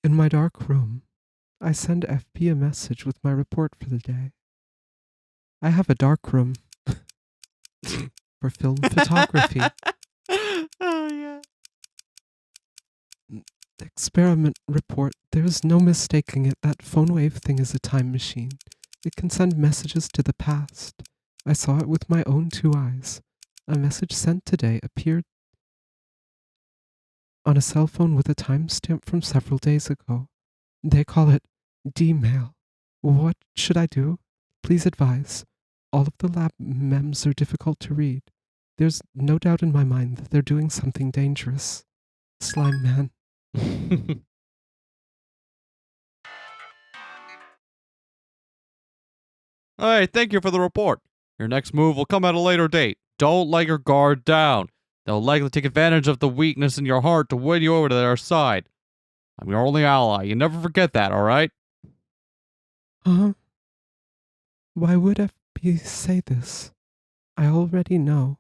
In my dark room, I send FP a message with my report for the day. I have a dark room for film photography. Oh, yeah. Experiment report. There's no mistaking it. That phone wave thing is a time machine. It can send messages to the past. I saw it with my own 2 eyes. A message sent today appeared on a cell phone with a timestamp from several days ago. They call it D-mail. What should I do? Please advise. All of the lab mems are difficult to read. There's no doubt in my mind that they're doing something dangerous. Slime man. Alright, thank you for the report. Your next move will come at a later date. Don't let your guard down. They'll likely take advantage of the weakness in your heart to win you over to their side. I'm your only ally. You never forget that, alright? Huh? Why would FB say this? I already know.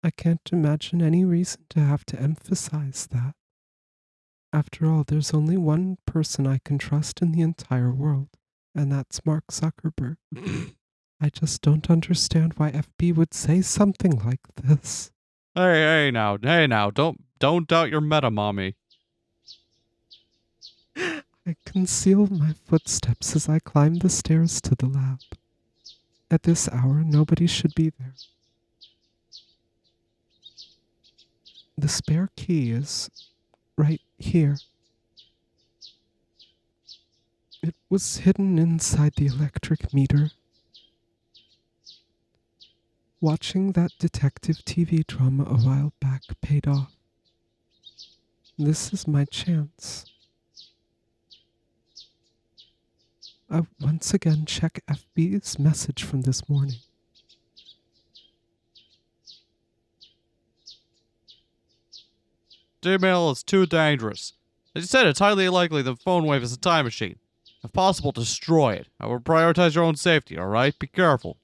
I can't imagine any reason to have to emphasize that. After all, there's only one person I can trust in the entire world, and that's Mark Zuckerberg. I just don't understand why FB would say something like this. Hey now, don't doubt your meta, mommy. I conceal my footsteps as I climb the stairs to the lab. At this hour, nobody should be there. The spare key is right here. It was hidden inside the electric meter. Watching that detective TV drama a while back paid off. This is my chance. I once again check FB's message from this morning. D-mail is too dangerous. As you said, it's highly likely the phone wave is a time machine. If possible, destroy it. I will prioritize your own safety, alright? Be careful.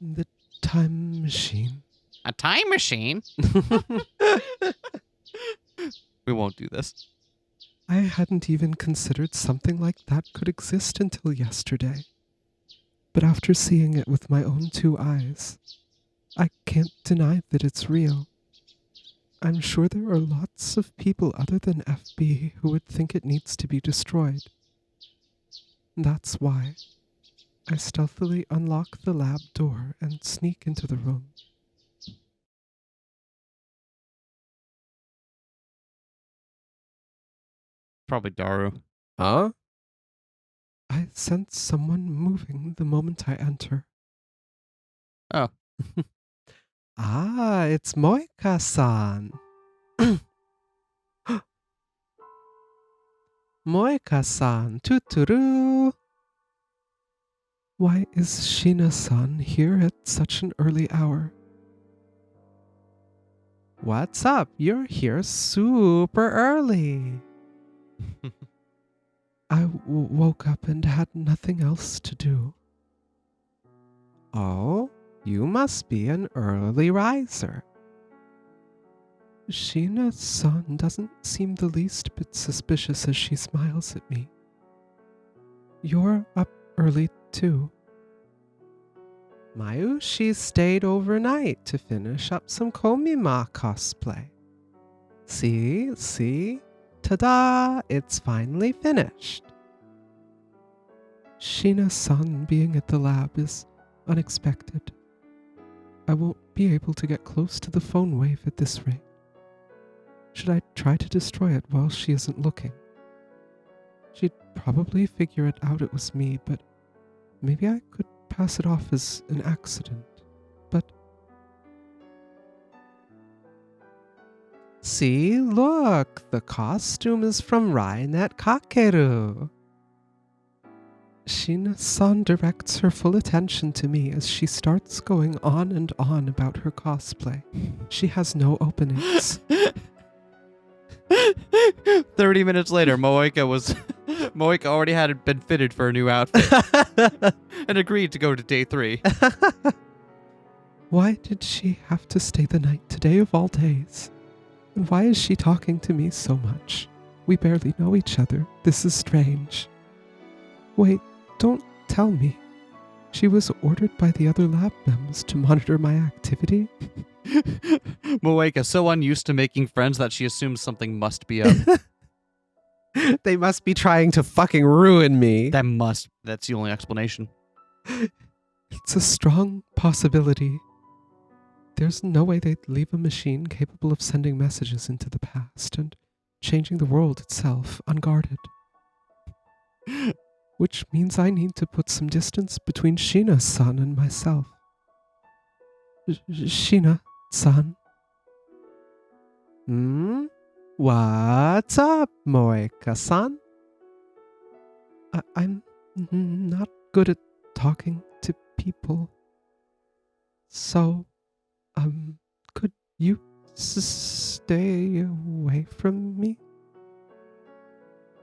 The time machine. A time machine? We won't do this. I hadn't even considered something like that could exist until yesterday. But after seeing it with my own 2 eyes, I can't deny that it's real. I'm sure there are lots of people other than FB who would think it needs to be destroyed. That's why I stealthily unlock the lab door and sneak into the room. Probably Daru. Huh? I sense someone moving the moment I enter. Oh. Ah, it's Moika-san. Moika-san, tuturu. Why is Shina-san here at such an early hour? What's up? You're here super early. I woke up and had nothing else to do. Oh, you must be an early riser. Sheena-san doesn't seem the least bit suspicious as she smiles at me. You're up early too. Mayushi stayed overnight to finish up some Komima cosplay. See? Ta-da! It's finally finished. Sheena-san being at the lab is unexpected. I won't be able to get close to the phone wave at this rate. Should I try to destroy it while she isn't looking? She'd probably figure it out it was me, but maybe I could pass it off as an accident. But See, look, the costume is from Rainet Kakeru. Sheena-san directs her full attention to me as she starts going on and on about her cosplay. She has no openings. 30 minutes later, Moeka already had been fitted for a new outfit and agreed to go to day 3. Why did she have to stay the night today of all days? And why is she talking to me so much? We barely know each other. This is strange. Wait, don't tell me. She was ordered by the other lab members to monitor my activity? Moeka, so unused to making friends that she assumes something must be up. They must be trying to fucking ruin me. That's the only explanation. It's a strong possibility. There's no way they'd leave a machine capable of sending messages into the past and changing the world itself unguarded. Which means I need to put some distance between Sheena-san and myself. Sheena-san? What's up, Moeka-san? I'm not good at talking to people. So, could you stay away from me?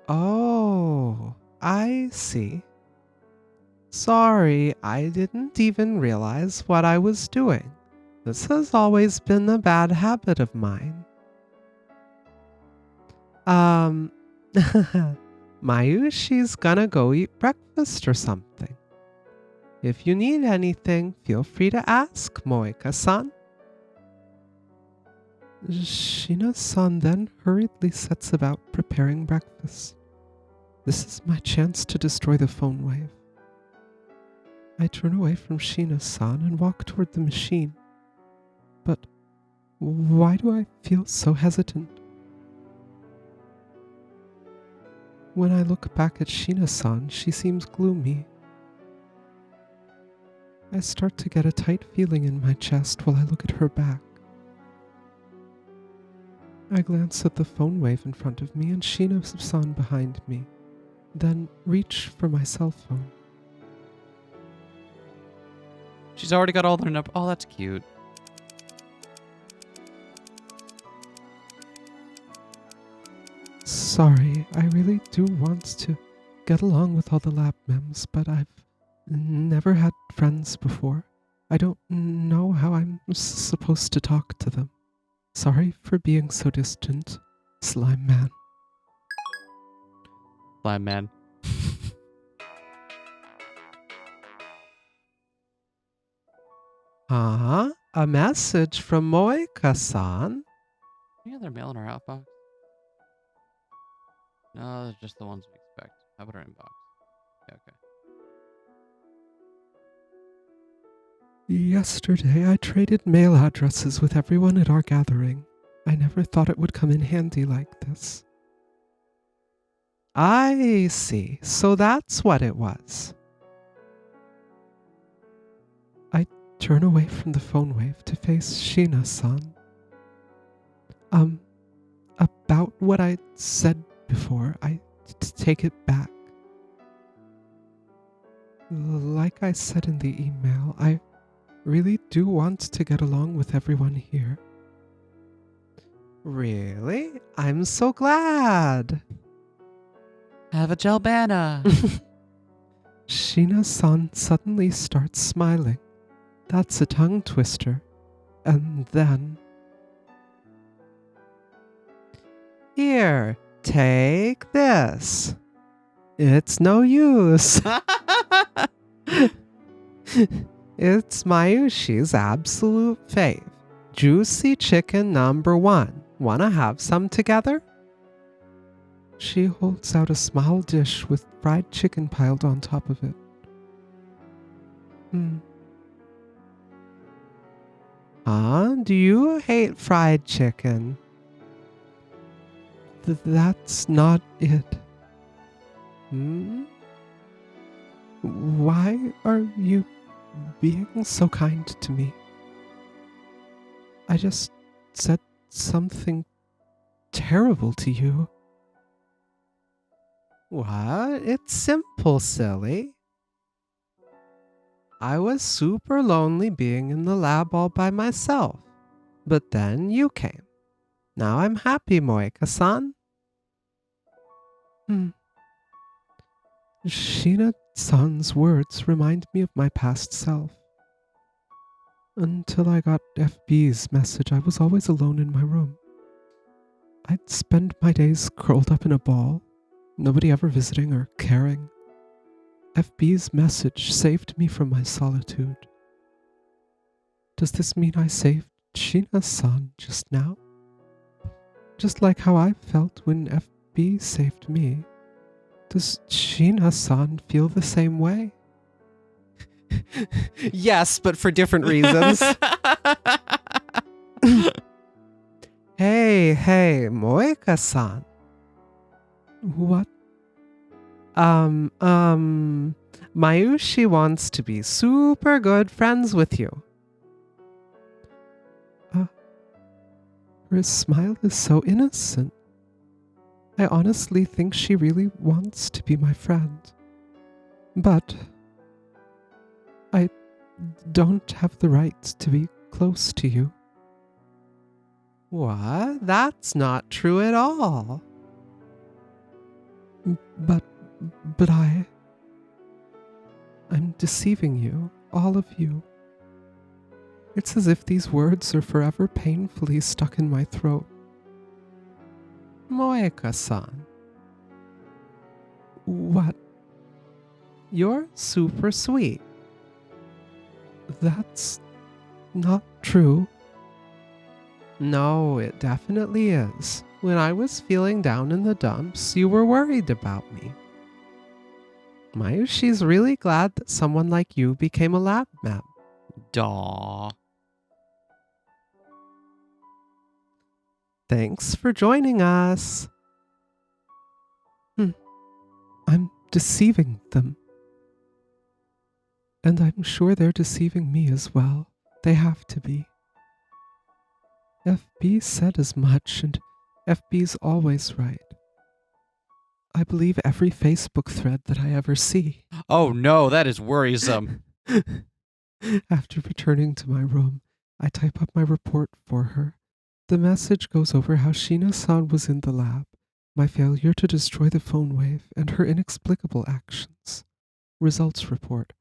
Oh, I see. Sorry, I didn't even realize what I was doing. This has always been a bad habit of mine. Mayushi's gonna go eat breakfast or something. If you need anything, feel free to ask, Moeka-san. Sheena-san then hurriedly sets about preparing breakfast. This is my chance to destroy the phone wave. I turn away from Sheena-san and walk toward the machine. But why do I feel so hesitant? When I look back at Sheena-san, she seems gloomy. I start to get a tight feeling in my chest while I look at her back. I glance at the phone wave in front of me and Sheena-san behind me, then reach for my cell phone. She's already got all their numbers. Oh, that's cute. Sorry, I really do want to get along with all the lab mems, but I've never had friends before. I don't know how I'm supposed to talk to them. Sorry for being so distant, Slime Man. Slime Man. Huh? A message from Moeka-san? Any other mail in our outbox? No, they're just the ones we expect. How about our inbox? Yeah, okay. Yesterday, I traded mail addresses with everyone at our gathering. I never thought it would come in handy like this. I see. So that's what it was. I turn away from the phone wave to face Sheena-san. About what I said before, I take it back. Like I said in the email, I really do want to get along with everyone here. Really? I'm so glad. Have a gelbana. Sheena-san suddenly starts smiling. That's a tongue twister. And then... Here, take this. It's no use. It's Mayushi's absolute fave. Juicy chicken number 1. Wanna have some together? She holds out a small dish with fried chicken piled on top of it. Do you hate fried chicken? That's not it. Why are you being so kind to me? I just said something terrible to you. What? It's simple, silly. I was super lonely being in the lab all by myself. But then you came. Now I'm happy, Moeka-san. Sheena-san's words remind me of my past self. Until I got FB's message, I was always alone in my room. I'd spend my days curled up in a ball, nobody ever visiting or caring. FB's message saved me from my solitude. Does this mean I saved Sheena-san just now? Just like how I felt when FB saved me. Does Sheena-san feel the same way? Yes, but for different reasons. Hey, Moeka-san. What? Mayushi wants to be super good friends with you. Her smile is so innocent. I honestly think she really wants to be my friend. But I don't have the right to be close to you. What? That's not true at all. But I'm deceiving you, all of you. It's as if these words are forever painfully stuck in my throat. Moeka-san. What? You're super sweet. That's not true. No, it definitely is. When I was feeling down in the dumps, you were worried about me. Mayushi's really glad that someone like you became a lab map. Daw. Thanks for joining us. I'm deceiving them. And I'm sure they're deceiving me as well. They have to be. FB said as much, and FB's always right. I believe every Facebook thread that I ever see. Oh no, that is worrisome. After returning to my room, I type up my report for her. The message goes over how Sheena-san was in the lab, my failure to destroy the phone wave, and her inexplicable actions. Results report.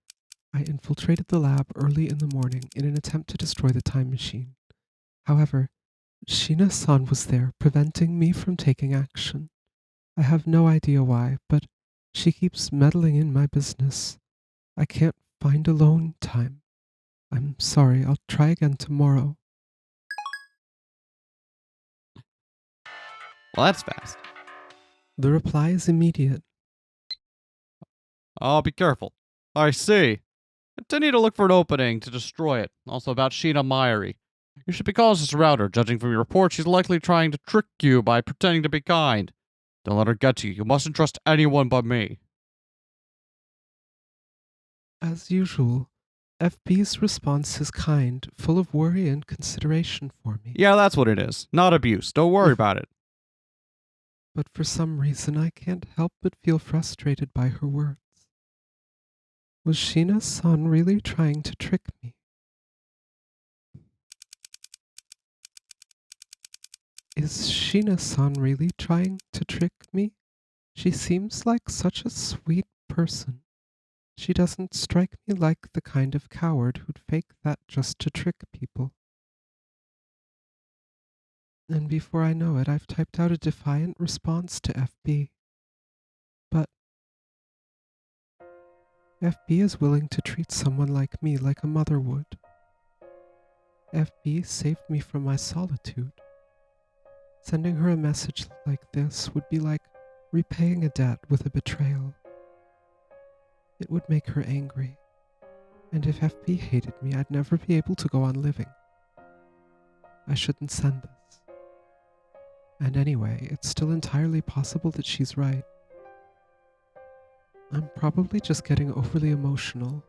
I infiltrated the lab early in the morning in an attempt to destroy the time machine. However, Sheena-san was there, preventing me from taking action. I have no idea why, but she keeps meddling in my business. I can't find alone time. I'm sorry, I'll try again tomorrow. Well, that's fast. The reply is immediate. Oh, be careful. I see. Continue to look for an opening to destroy it. Also about Sheena Myrie. You should be cautious around her. Judging from your report, she's likely trying to trick you by pretending to be kind. Don't let her get to you. You mustn't trust anyone but me. As usual, FB's response is kind, full of worry and consideration for me. Yeah, that's what it is. Not abuse. Don't worry about it. But for some reason, I can't help but feel frustrated by her words. Was Sheena-san really trying to trick me? Is Sheena-san really trying to trick me? She seems like such a sweet person. She doesn't strike me like the kind of coward who'd fake that just to trick people. And before I know it, I've typed out a defiant response to FB. But FB is willing to treat someone like me like a mother would. FB saved me from my solitude. Sending her a message like this would be like repaying a debt with a betrayal. It would make her angry. And if FB hated me, I'd never be able to go on living. I shouldn't send this. And anyway, it's still entirely possible that she's right. I'm probably just getting overly emotional.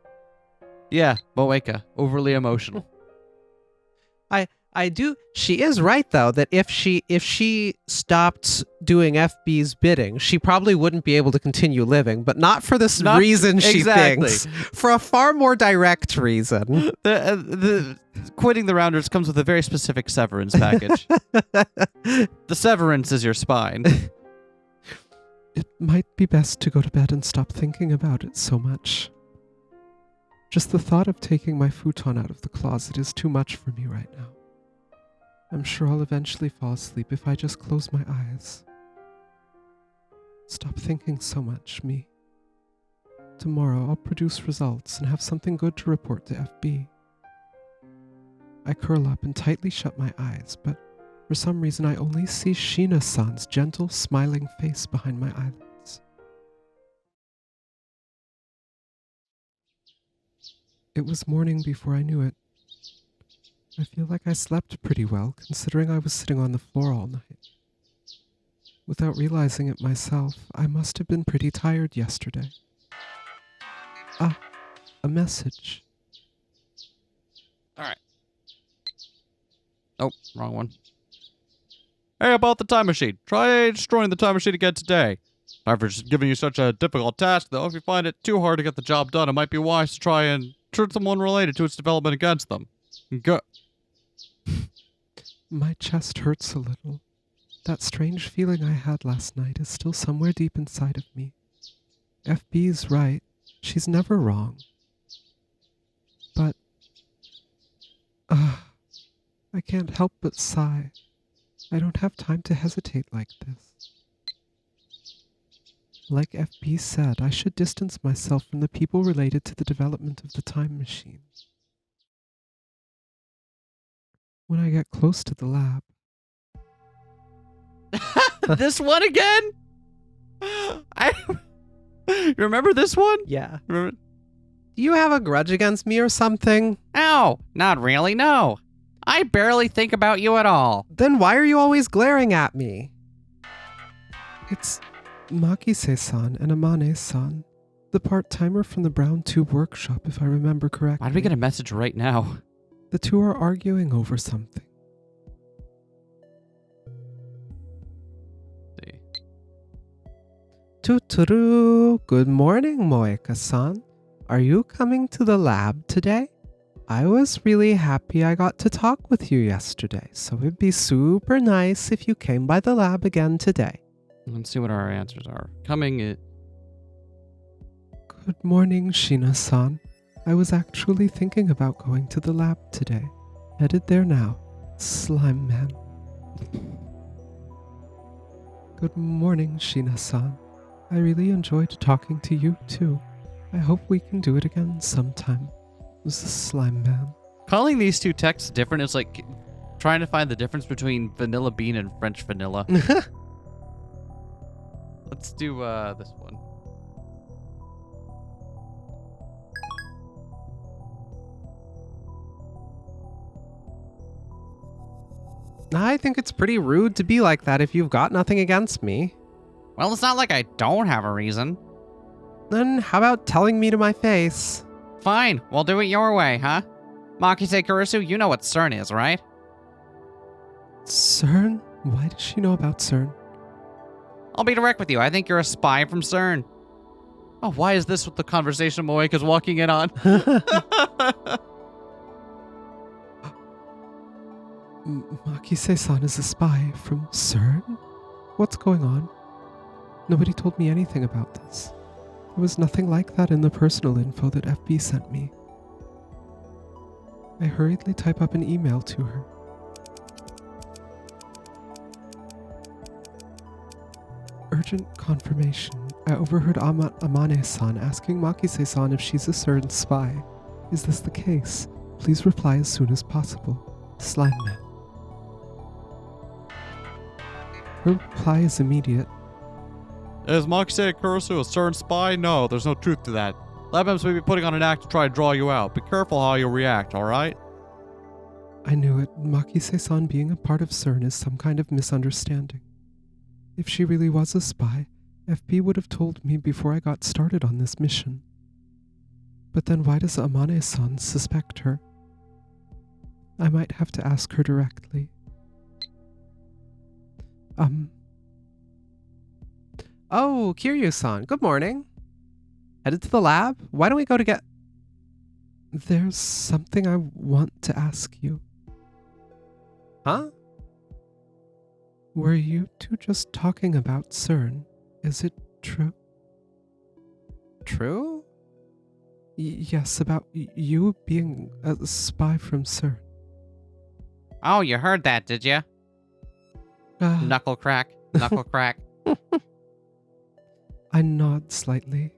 Yeah, Moeka, overly emotional. I do. She is right though that if she stopped doing FB's bidding, she probably wouldn't be able to continue living. But not for this reason she exactly. thinks. For a far more direct reason. The quitting the Rounders comes with a very specific severance package. The severance is your spine. It might be best to go to bed and stop thinking about it so much. Just the thought of taking my futon out of the closet is too much for me right now. I'm sure I'll eventually fall asleep if I just close my eyes. Stop thinking so much, me. Tomorrow I'll produce results and have something good to report to FB. I curl up and tightly shut my eyes, but for some reason I only see Sheena-san's gentle, smiling face behind my eyelids. It was morning before I knew it. I feel like I slept pretty well, considering I was sitting on the floor all night. Without realizing it myself, I must have been pretty tired yesterday. Ah, a message. Alright. Oh, wrong one. Hey, about the time machine. Try destroying the time machine again today. Sorry for just giving you such a difficult task, though. If you find it too hard to get the job done, it might be wise to try and turn someone related to its development against them. Go. My chest hurts a little. That strange feeling I had last night is still somewhere deep inside of me. FB's right. She's never wrong. But... I can't help but sigh. I don't have time to hesitate like this. Like FB said, I should distance myself from the people related to the development of the time machine. When I get close to the lab... This one again? You remember this one? Yeah. Remember? Do you have a grudge against me or something? Oh, not really, no. I barely think about you at all. Then why are you always glaring at me? It's Makise-san and Amane-san, the part-timer from the Brown Tube Workshop, if I remember correctly. Why did we get a message right now? The two are arguing over something. Tuturu, good morning, Moeka-san. Are you coming to the lab today? I was really happy I got to talk with you yesterday, so it'd be super nice if you came by the lab again today. Let's see what our answers are. Coming it. Good morning, Sheena-san. I was actually thinking about going to the lab today. Headed there now. Slime man. Good morning, Sheena-san. I really enjoyed talking to you, too. I hope we can do it again sometime. Slime man. Calling these two texts different is like trying to find the difference between vanilla bean and French vanilla. Let's do this one. I think it's pretty rude to be like that if you've got nothing against me. Well, it's not like I don't have a reason. Then how about telling me to my face? Fine, we'll do it your way, huh? Makise Kurusu, you know what CERN is, right? CERN? Why does she know about CERN? I'll be direct with you. I think you're a spy from CERN. Oh, why is this what the conversation Moeka's walking in on? Makise-san is a spy from CERN? What's going on? Nobody told me anything about this. There was nothing like that in the personal info that FB sent me. I hurriedly type up an email to her. Urgent confirmation. I overheard Amane-san asking Makise-san if she's a CERN spy. Is this the case? Please reply as soon as possible. Slime Man. Her reply is immediate. Is Makise Kurisu a CERN spy? No, there's no truth to that. Labams may be putting on an act to try to draw you out. Be careful how you react, alright? I knew it. Makise-san being a part of CERN is some kind of misunderstanding. If she really was a spy, FB would have told me before I got started on this mission. But then why does Amane-san suspect her? I might have to ask her directly. Oh, Kiryu-san, good morning. Headed to the lab? Why don't we go to get... There's something I want to ask you. Huh? Were you two just talking about CERN? Is it true? True? Yes, about you being a spy from CERN. Oh, you heard that, did you? Knuckle crack. Knuckle crack. I nod slightly.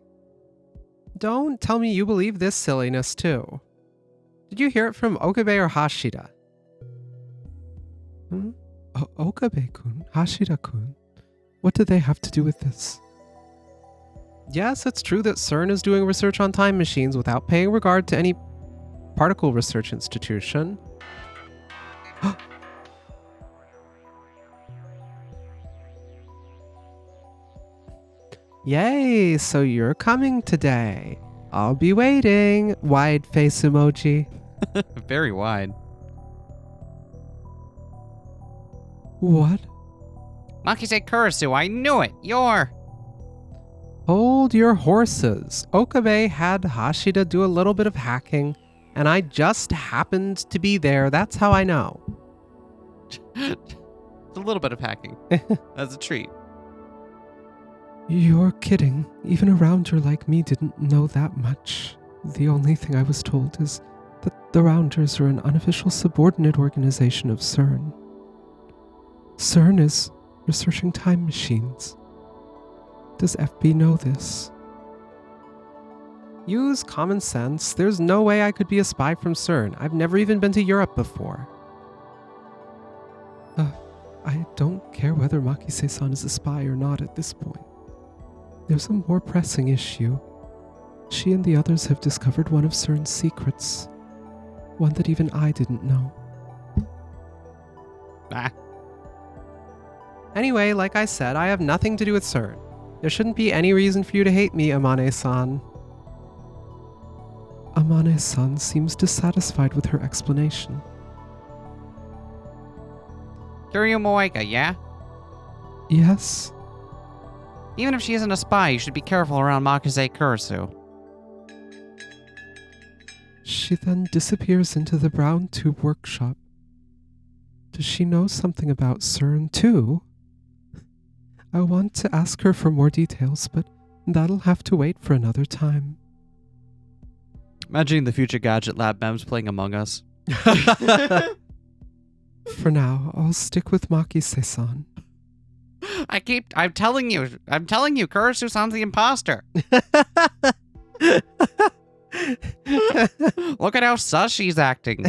Don't tell me you believe this silliness too. Did you hear it from Okabe or Hashida? Okabe-kun? Hashida-kun? What do they have to do with this? Yes, it's true that CERN is doing research on time machines without paying regard to any particle research institution. Yay, so you're coming today. I'll be waiting. Wide face emoji. Very wide. What? Makise Kurisu, I knew it. You're... Hold your horses. Okabe had Hashida do a little bit of hacking, and I just happened to be there. That's how I know. It's a little bit of hacking. That's a treat. You're kidding. Even a rounder like me didn't know that much. The only thing I was told is that the Rounders are an unofficial subordinate organization of CERN. CERN is researching time machines. Does FB know this? Use common sense. There's no way I could be a spy from CERN. I've never even been to Europe before. I don't care whether Makise-san is a spy or not at this point. There's a more pressing issue. She and the others have discovered one of CERN's secrets. One that even I didn't know. Ah. Anyway, like I said, I have nothing to do with CERN. There shouldn't be any reason for you to hate me, Amane-san. Amane-san seems dissatisfied with her explanation. Kiryu Moeka, yeah? Yes? Even if she isn't a spy, you should be careful around Makise Kurisu. She then disappears into the brown tube workshop. Does she know something about CERN too? I want to ask her for more details, but that'll have to wait for another time. Imagining the future Gadget Lab memes playing Among Us. For now, I'll stick with Makise-san. I'm telling you, Kurisu-san's the imposter. Look at how sus she's acting.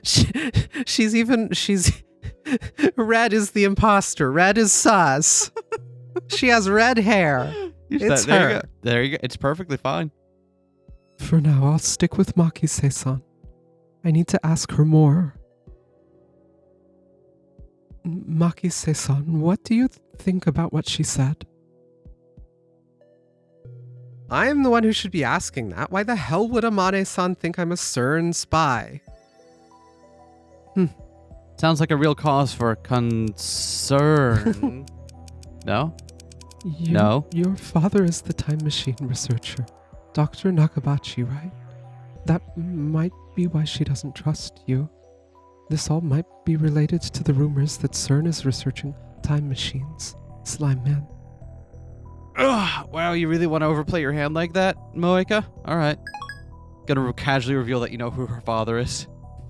She's Red is the imposter. Red is sus. She has red hair. It's there her. you go. There you go. It's perfectly fine. For now, I'll stick with Makise-san. I need to ask her more. Makise-san, what do you think about what she said? I am the one who should be asking that. Why the hell would Amane-san think I'm a CERN spy? Sounds like a real cause for concern. No? No? Your father is the time machine researcher, Dr. Nakabachi, right? That might be why she doesn't trust you. This all might be related to the rumors that CERN is researching time machines. Slime Man. Ugh, wow, you really want to overplay your hand like that, Moeka? Alright. Gonna casually reveal that you know who her father is.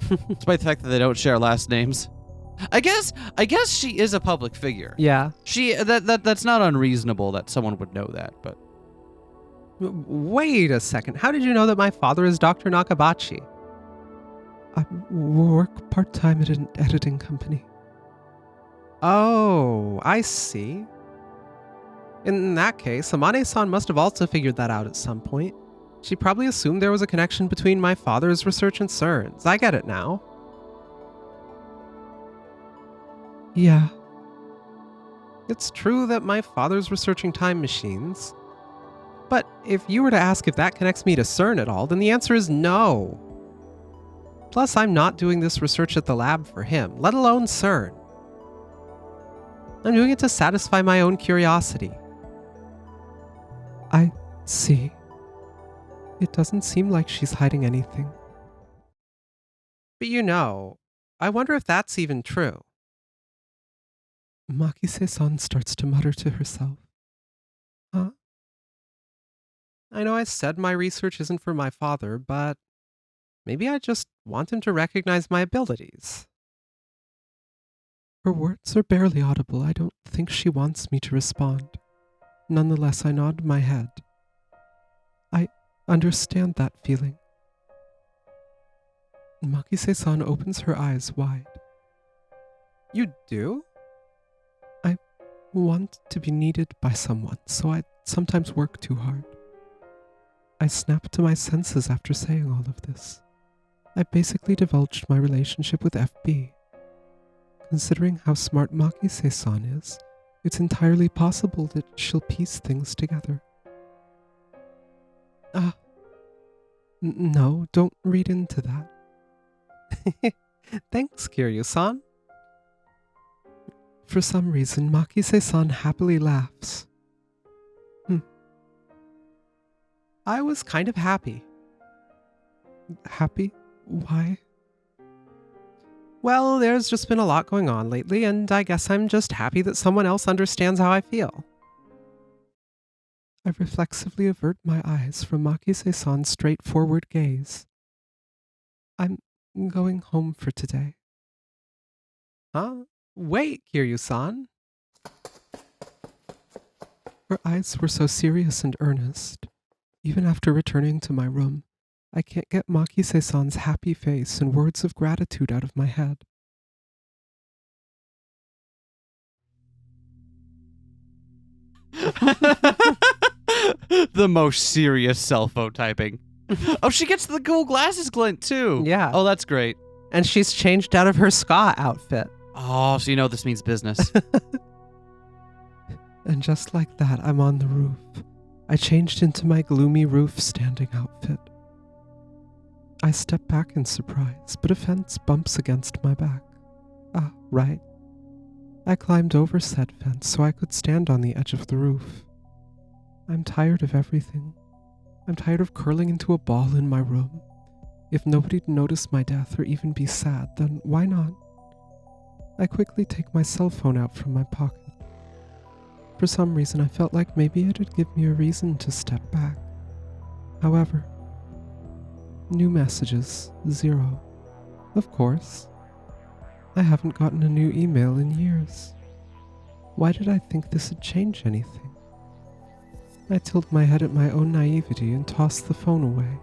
Despite the fact that they don't share last names. I guess she is a public figure. Yeah. That's not unreasonable that someone would know that, but Wait a second. How did you know that my father is Dr. Nakabachi? I work part-time at an editing company. Oh, I see. In that case, Amane-san must have also figured that out at some point. She probably assumed there was a connection between my father's research and CERN's. I get it now. Yeah, It's true that my father's researching time machines. But if you were to ask if that connects me to CERN at all, then the answer is no. Plus, I'm not doing this research at the lab for him, let alone CERN. I'm doing it to satisfy my own curiosity. I see. It doesn't seem like she's hiding anything. But I wonder if that's even true. Makise-san starts to mutter to herself. Huh? I know I said my research isn't for my father, but maybe I just want him to recognize my abilities. Her words are barely audible. I don't think she wants me to respond. Nonetheless, I nod my head. I understand that feeling. Makise-san opens her eyes wide. You do? I want to be needed by someone, so I sometimes work too hard. I snap to my senses after saying all of this. I basically divulged my relationship with FB. Considering how smart Makise-san is, it's entirely possible that she'll piece things together. No, don't read into that. Thanks, Kiryu-san. For some reason, Makise-san happily laughs. I was kind of happy. Happy? Why? Well, there's just been a lot going on lately, and I guess I'm just happy that someone else understands how I feel. I reflexively avert my eyes from Makise-san's straightforward gaze. I'm going home for today. Huh? Wait, Kiryu-san. Her eyes were so serious and earnest. Even after returning to my room, I can't get Makise-san's happy face and words of gratitude out of my head. the most serious cell phone typing. Oh, she gets the cool glasses glint too. Yeah. Oh, that's great. And she's changed out of her ska outfit. Oh, so you know this means business. And just like that, I'm on the roof. I changed into my gloomy roof standing outfit. I step back in surprise, but a fence bumps against my back. Ah, right. I climbed over said fence so I could stand on the edge of the roof. I'm tired of everything. I'm tired of curling into a ball in my room. If nobody'd notice my death or even be sad, then why not? I quickly take my cell phone out from my pocket. For some reason, I felt like maybe it'd give me a reason to step back. However, new messages, 0. Of course. I haven't gotten a new email in years. Why did I think this would change anything? I tilt my head at my own naivety and toss the phone away.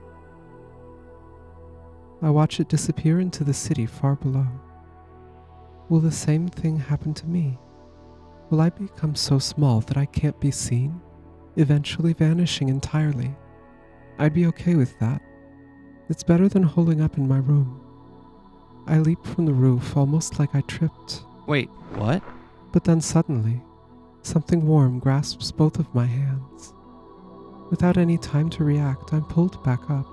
I watch it disappear into the city far below. Will the same thing happen to me? Will I become so small that I can't be seen, eventually vanishing entirely? I'd be okay with that. It's better than holding up in my room. I leap from the roof almost like I tripped, Wait, what? but then suddenly, something warm grasps both of my hands. Without any time to react, I'm pulled back up.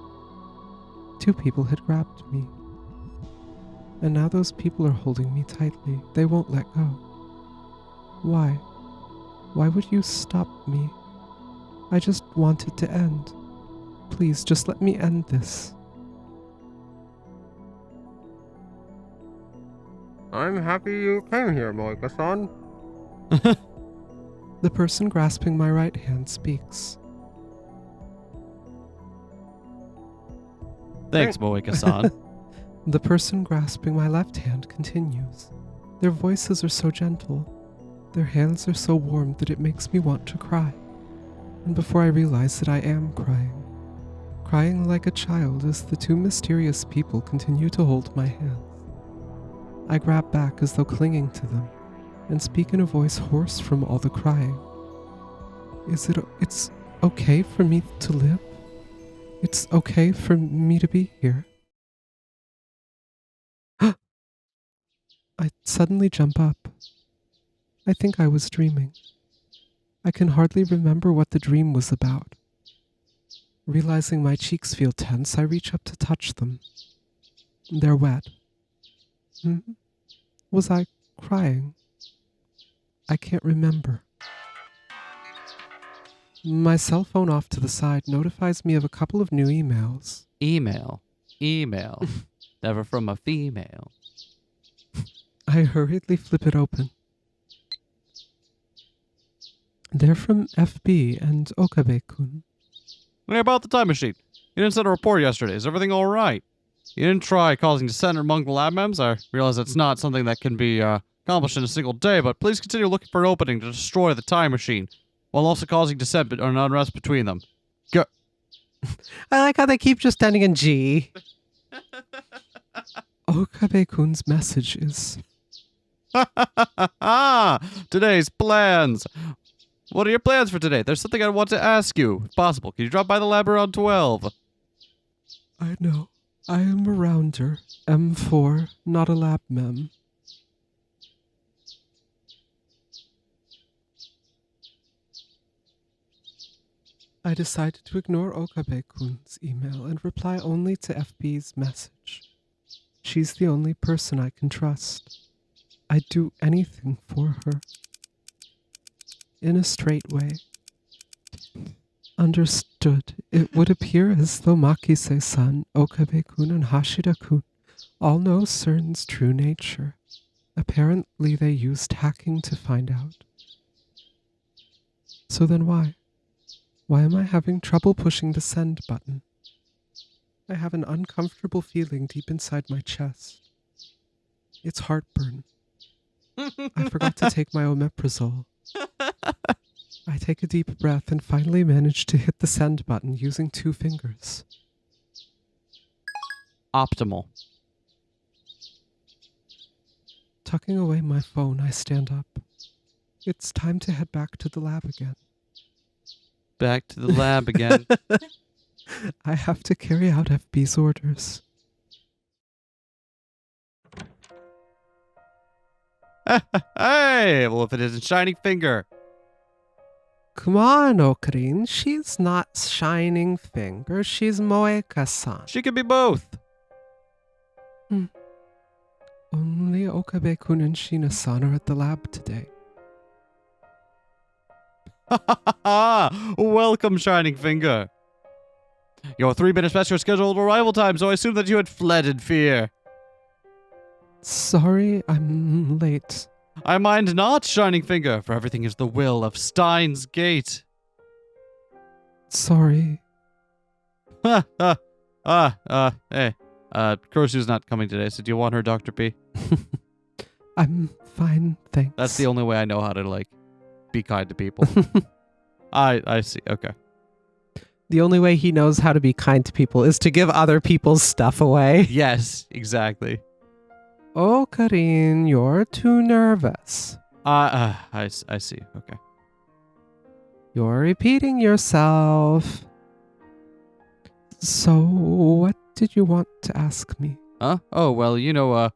2 people had grabbed me. And now those people are holding me tightly. They won't let go. Why? Why would you stop me? I just want it to end. Please, just let me end this. I'm happy you came here, Moika-san. The person grasping my right hand speaks. Thanks, Moika-san. The person grasping my left hand continues. Their voices are so gentle. Their hands are so warm that it makes me want to cry. And before I realize it, I am crying. Crying like a child as the two mysterious people continue to hold my hands. I grab back as though clinging to them, and speak in a voice hoarse from all the crying. It's okay for me to live? It's okay for me to be here? I suddenly jump up. I think I was dreaming. I can hardly remember what the dream was about. Realizing my cheeks feel tense, I reach up to touch them. They're wet. Was I crying? I can't remember. My cell phone off to the side notifies me of a couple of new emails. Email. Never from a female. I hurriedly flip it open. They're from FB and Okabe-kun. Hey, about the time machine. You didn't send a report yesterday. Is everything all right? You didn't try causing dissent among the lab members? I realize it's not something that can be accomplished in a single day, but please continue looking for an opening to destroy the time machine, while also causing dissent and unrest between them. Go. I like how they keep just ending in G. Okabe-kun's message is... Today's plans. What are your plans for today? There's something I want to ask you. If possible, can you drop by the lab around 12? I know. I am a rounder. M4, not a lab mem. I decided to ignore Okabe-kun's email and reply only to FB's message. She's the only person I can trust. I'd do anything for her. In a straight way. Understood. It would appear as though Makise-san, Okabe-kun, and Hashida-kun all know CERN's true nature. Apparently they used hacking to find out. So then why? Why am I having trouble pushing the send button? I have an uncomfortable feeling deep inside my chest. It's heartburn. I forgot to take my omeprazole. I take a deep breath and finally manage to hit the send button using 2 fingers. Optimal. Tucking away my phone, I stand up. It's time to head back to the lab again. Back to the lab again. I have to carry out FB's orders. Hey, well, if it isn't Shining Finger. Come on, Okarin. She's not Shining Finger. She's Moeka-san. She could be both. Only Okabe-kun and Shina-san are at the lab today. Welcome, Shining Finger. Your 3-minute past your scheduled arrival time, so I assume that you had fled in fear. Sorry, I'm late. I mind not, Shining Finger, for everything is the will of Steins Gate. Sorry. Hey. Kurosu's not coming today, so do you want her, Dr. P? I'm fine, thanks. That's the only way I know how to, like, be kind to people. I see, okay. The only way he knows how to be kind to people is to give other people's stuff away. Yes, exactly. Oh, Karin, you're too nervous. I see, okay. You're repeating yourself. So, what did you want to ask me? Huh? Oh, well, you know,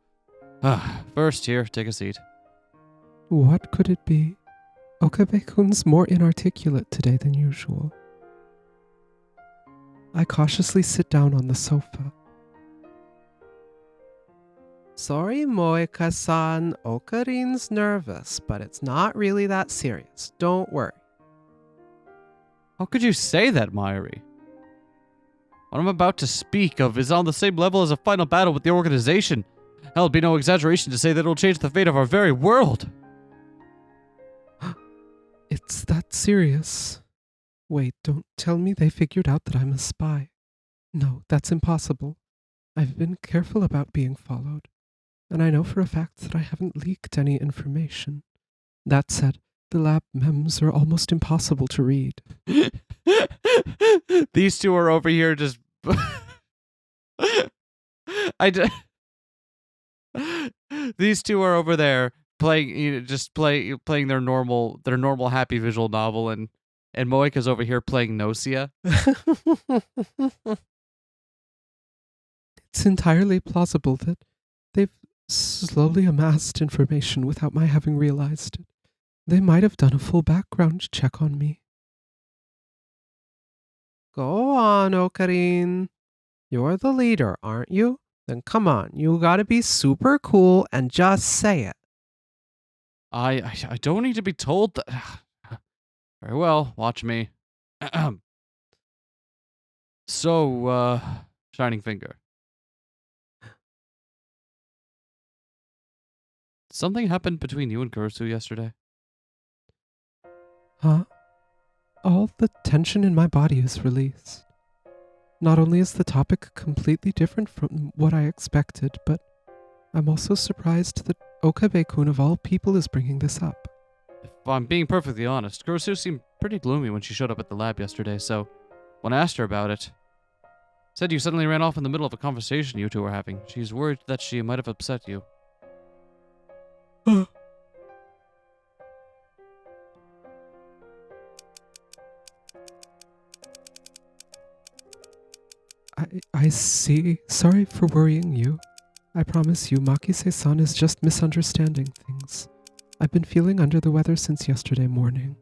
first here, take a seat. What could it be? Okabe-kun's more inarticulate today than usual. I cautiously sit down on the sofa. Sorry, Moeka-san. Okarin's nervous, but it's not really that serious. Don't worry. How could you say that, Mayuri? What I'm about to speak of is on the same level as a final battle with the organization. Hell, it'd be no exaggeration to say that it'll change the fate of our very world. It's that serious. Wait, don't tell me they figured out that I'm a spy. No, that's impossible. I've been careful about being followed. and I know for a fact that I haven't leaked any information. That said, the lab mems are almost impossible to read. These two are over here just. These two are over there playing, playing their normal happy visual novel, and Moika's over here playing Nocia. It's entirely plausible that they've slowly amassed information without my having realized it. They might have done a full background check on me. Go on, Ocarine. You're the leader, aren't you? Then come on, you gotta be super cool and just say it. I don't need to be told that. Very well, watch me. So, Shining Finger. Something happened between you and Kurusu yesterday. Huh? All the tension in my body is released. Not only is the topic completely different from what I expected, but I'm also surprised that Okabe-kun of all people is bringing this up. If I'm being perfectly honest, Kurusu seemed pretty gloomy when she showed up at the lab yesterday, so when I asked her about it, said you suddenly ran off in the middle of a conversation you two were having. She's worried that she might have upset you. I see. Sorry for worrying you. I promise you, Makise-san is just misunderstanding things. I've been feeling under the weather since yesterday morning.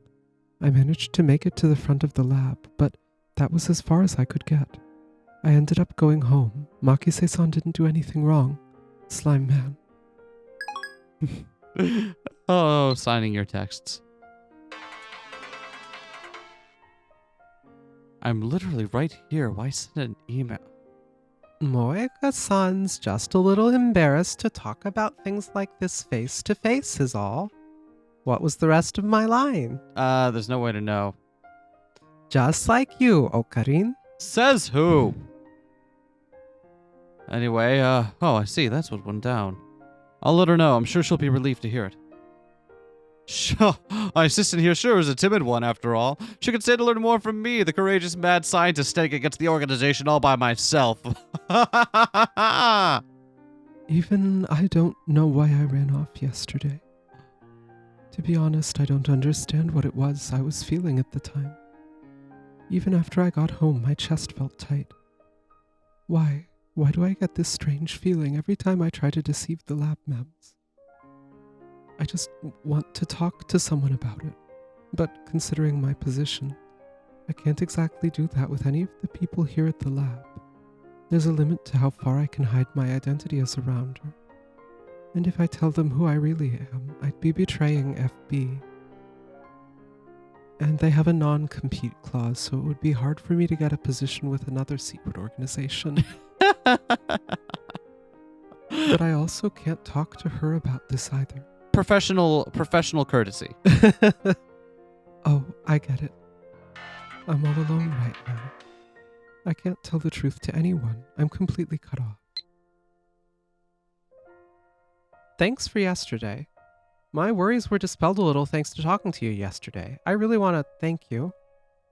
I managed to make it to the front of the lab, but that was as far as I could get. I ended up going home. Makise-san didn't do anything wrong. Slime man. Oh, signing your texts. I'm literally right here. Why send an email? Moeka-san's just a little embarrassed to talk about things like this face to face is all. What was the rest of my line? There's no way to know. Just like you, Ocarine. Says who? Anyway, oh, I see. That's what went down. I'll let her know. I'm sure she'll be relieved to hear it. Sure, my assistant here sure is a timid one, after all. She could stand to learn more from me, the courageous mad scientist standing against the organization all by myself. Even I don't know why I ran off yesterday. To be honest, I don't understand what it was I was feeling at the time. Even after I got home, my chest felt tight. Why? Why do I get this strange feeling every time I try to deceive the lab mems? I just want to talk to someone about it, but considering my position, I can't exactly do that with any of the people here at the lab. There's a limit to how far I can hide my identity as a rounder. And if I tell them who I really am, I'd be betraying FB. And they have a non-compete clause, so it would be hard for me to get a position with another secret organization. But I also can't talk to her about this either. Professional courtesy. Oh, I get it. I'm all alone right now. I can't tell the truth to anyone. I'm completely cut off. Thanks for yesterday. My worries were dispelled a little thanks to talking to you yesterday. I really want to thank you.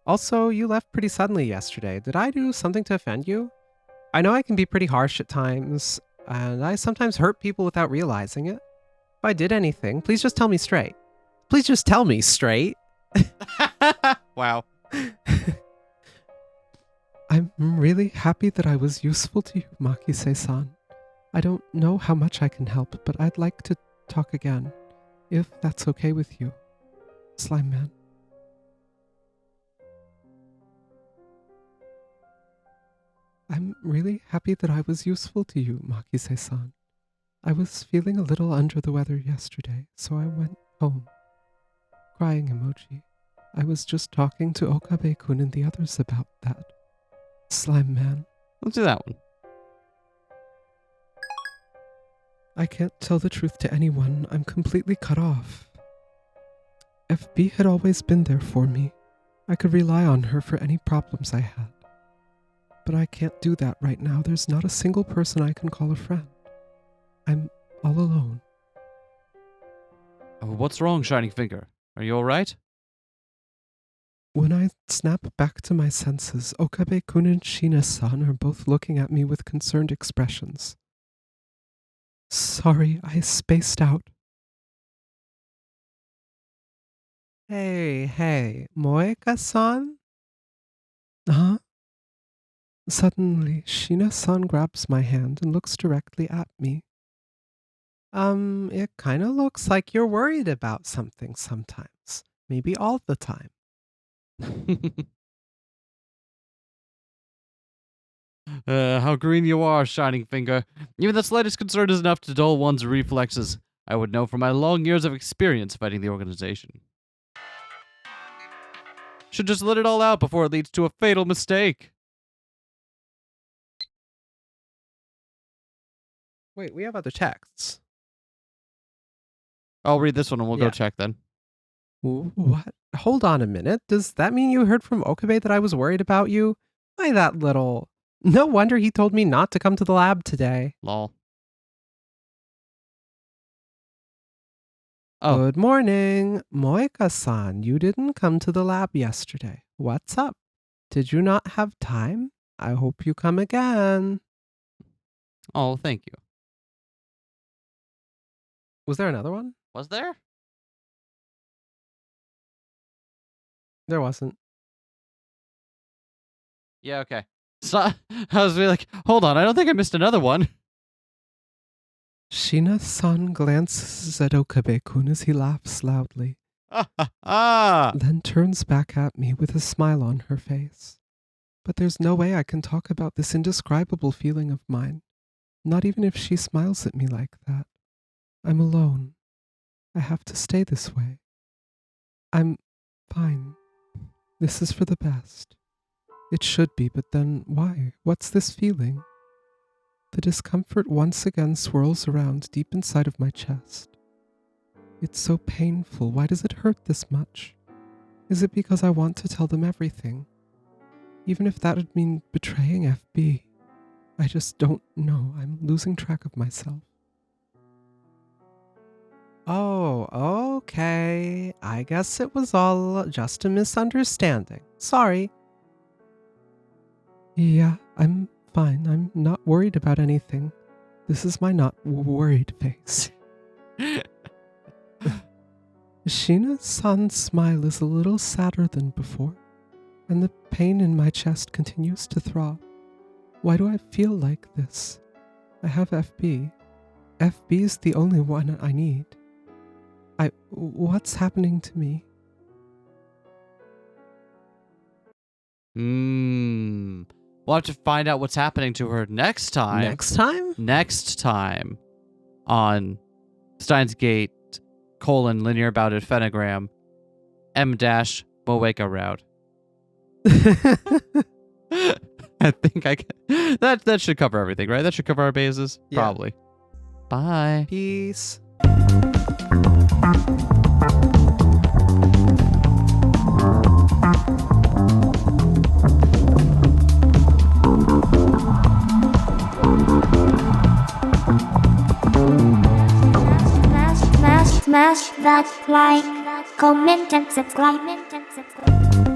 Also, you left pretty suddenly yesterday. Did I do something to offend you? I know I can be pretty harsh at times, and I sometimes hurt people without realizing it. If I did anything, please just tell me straight. Please just tell me straight. Wow. I'm really happy that I was useful to you, Makise-san. I don't know how much I can help, but I'd like to talk again, if that's okay with you. Slime Man. I'm really happy that I was useful to you, Makise-san. I was feeling a little under the weather yesterday, so I went home. Crying emoji. I was just talking to Okabe-kun and the others about that. Slime Man. Let's do that one. I can't tell the truth to anyone. I'm completely cut off. FB had always been there for me. I could rely on her for any problems I had. But I can't do that right now. There's not a single person I can call a friend. I'm all alone. Oh, what's wrong, Shining Finger? Are you alright? When I snap back to my senses, Okabe-kun and Shina-san are both looking at me with concerned expressions. Sorry, I spaced out. Hey, Moeka-san? Huh? Suddenly, Shina-san grabs my hand and looks directly at me. It kinda looks like you're worried about something sometimes. Maybe all the time. How green you are, Shining Finger. Even the slightest concern is enough to dull one's reflexes. I would know from my long years of experience fighting the organization. Should just let it all out before it leads to a fatal mistake. Wait, we have other texts. I'll read this one and we'll go Yeah. check then. What? Hold on a minute. Does that mean you heard from Okabe that I was worried about you? Why, that little... No wonder he told me not to come to the lab today. Lol. Oh. Good morning. Moeka-san, you didn't come to the lab yesterday. What's up? Did you not have time? I hope you come again. Oh, thank you. Was there another one? Was there? There wasn't. Yeah, okay. So, I was like, hold on, I don't think I missed another one. Shina-san glances at Okabe-kun as he laughs loudly, Ah! then turns back at me with a smile on her face. But there's no way I can talk about this indescribable feeling of mine, not even if she smiles at me like that. I'm alone. I have to stay this way. I'm fine. This is for the best. It should be, but then why? What's this feeling? The discomfort once again swirls around deep inside of my chest. It's so painful. Why does it hurt this much? Is it because I want to tell them everything? Even if that would mean betraying FB. I just don't know. I'm losing track of myself. Oh, okay. I guess it was all just a misunderstanding. Sorry. Yeah, I'm fine. I'm not worried about anything. This is my not worried face. Shina-san's smile is a little sadder than before, and the pain in my chest continues to throb. Why do I feel like this? I have FB. FB is the only one I need. What's happening to me? We'll have to find out what's happening to her next time. Next time? Next time on Steins Gate, Linear Bounded Phenogram, M-Moeka route. I think I can. That should cover everything, right? That should cover our bases? Yeah. Probably. Bye. Peace. Smash that like, comment and subscribe.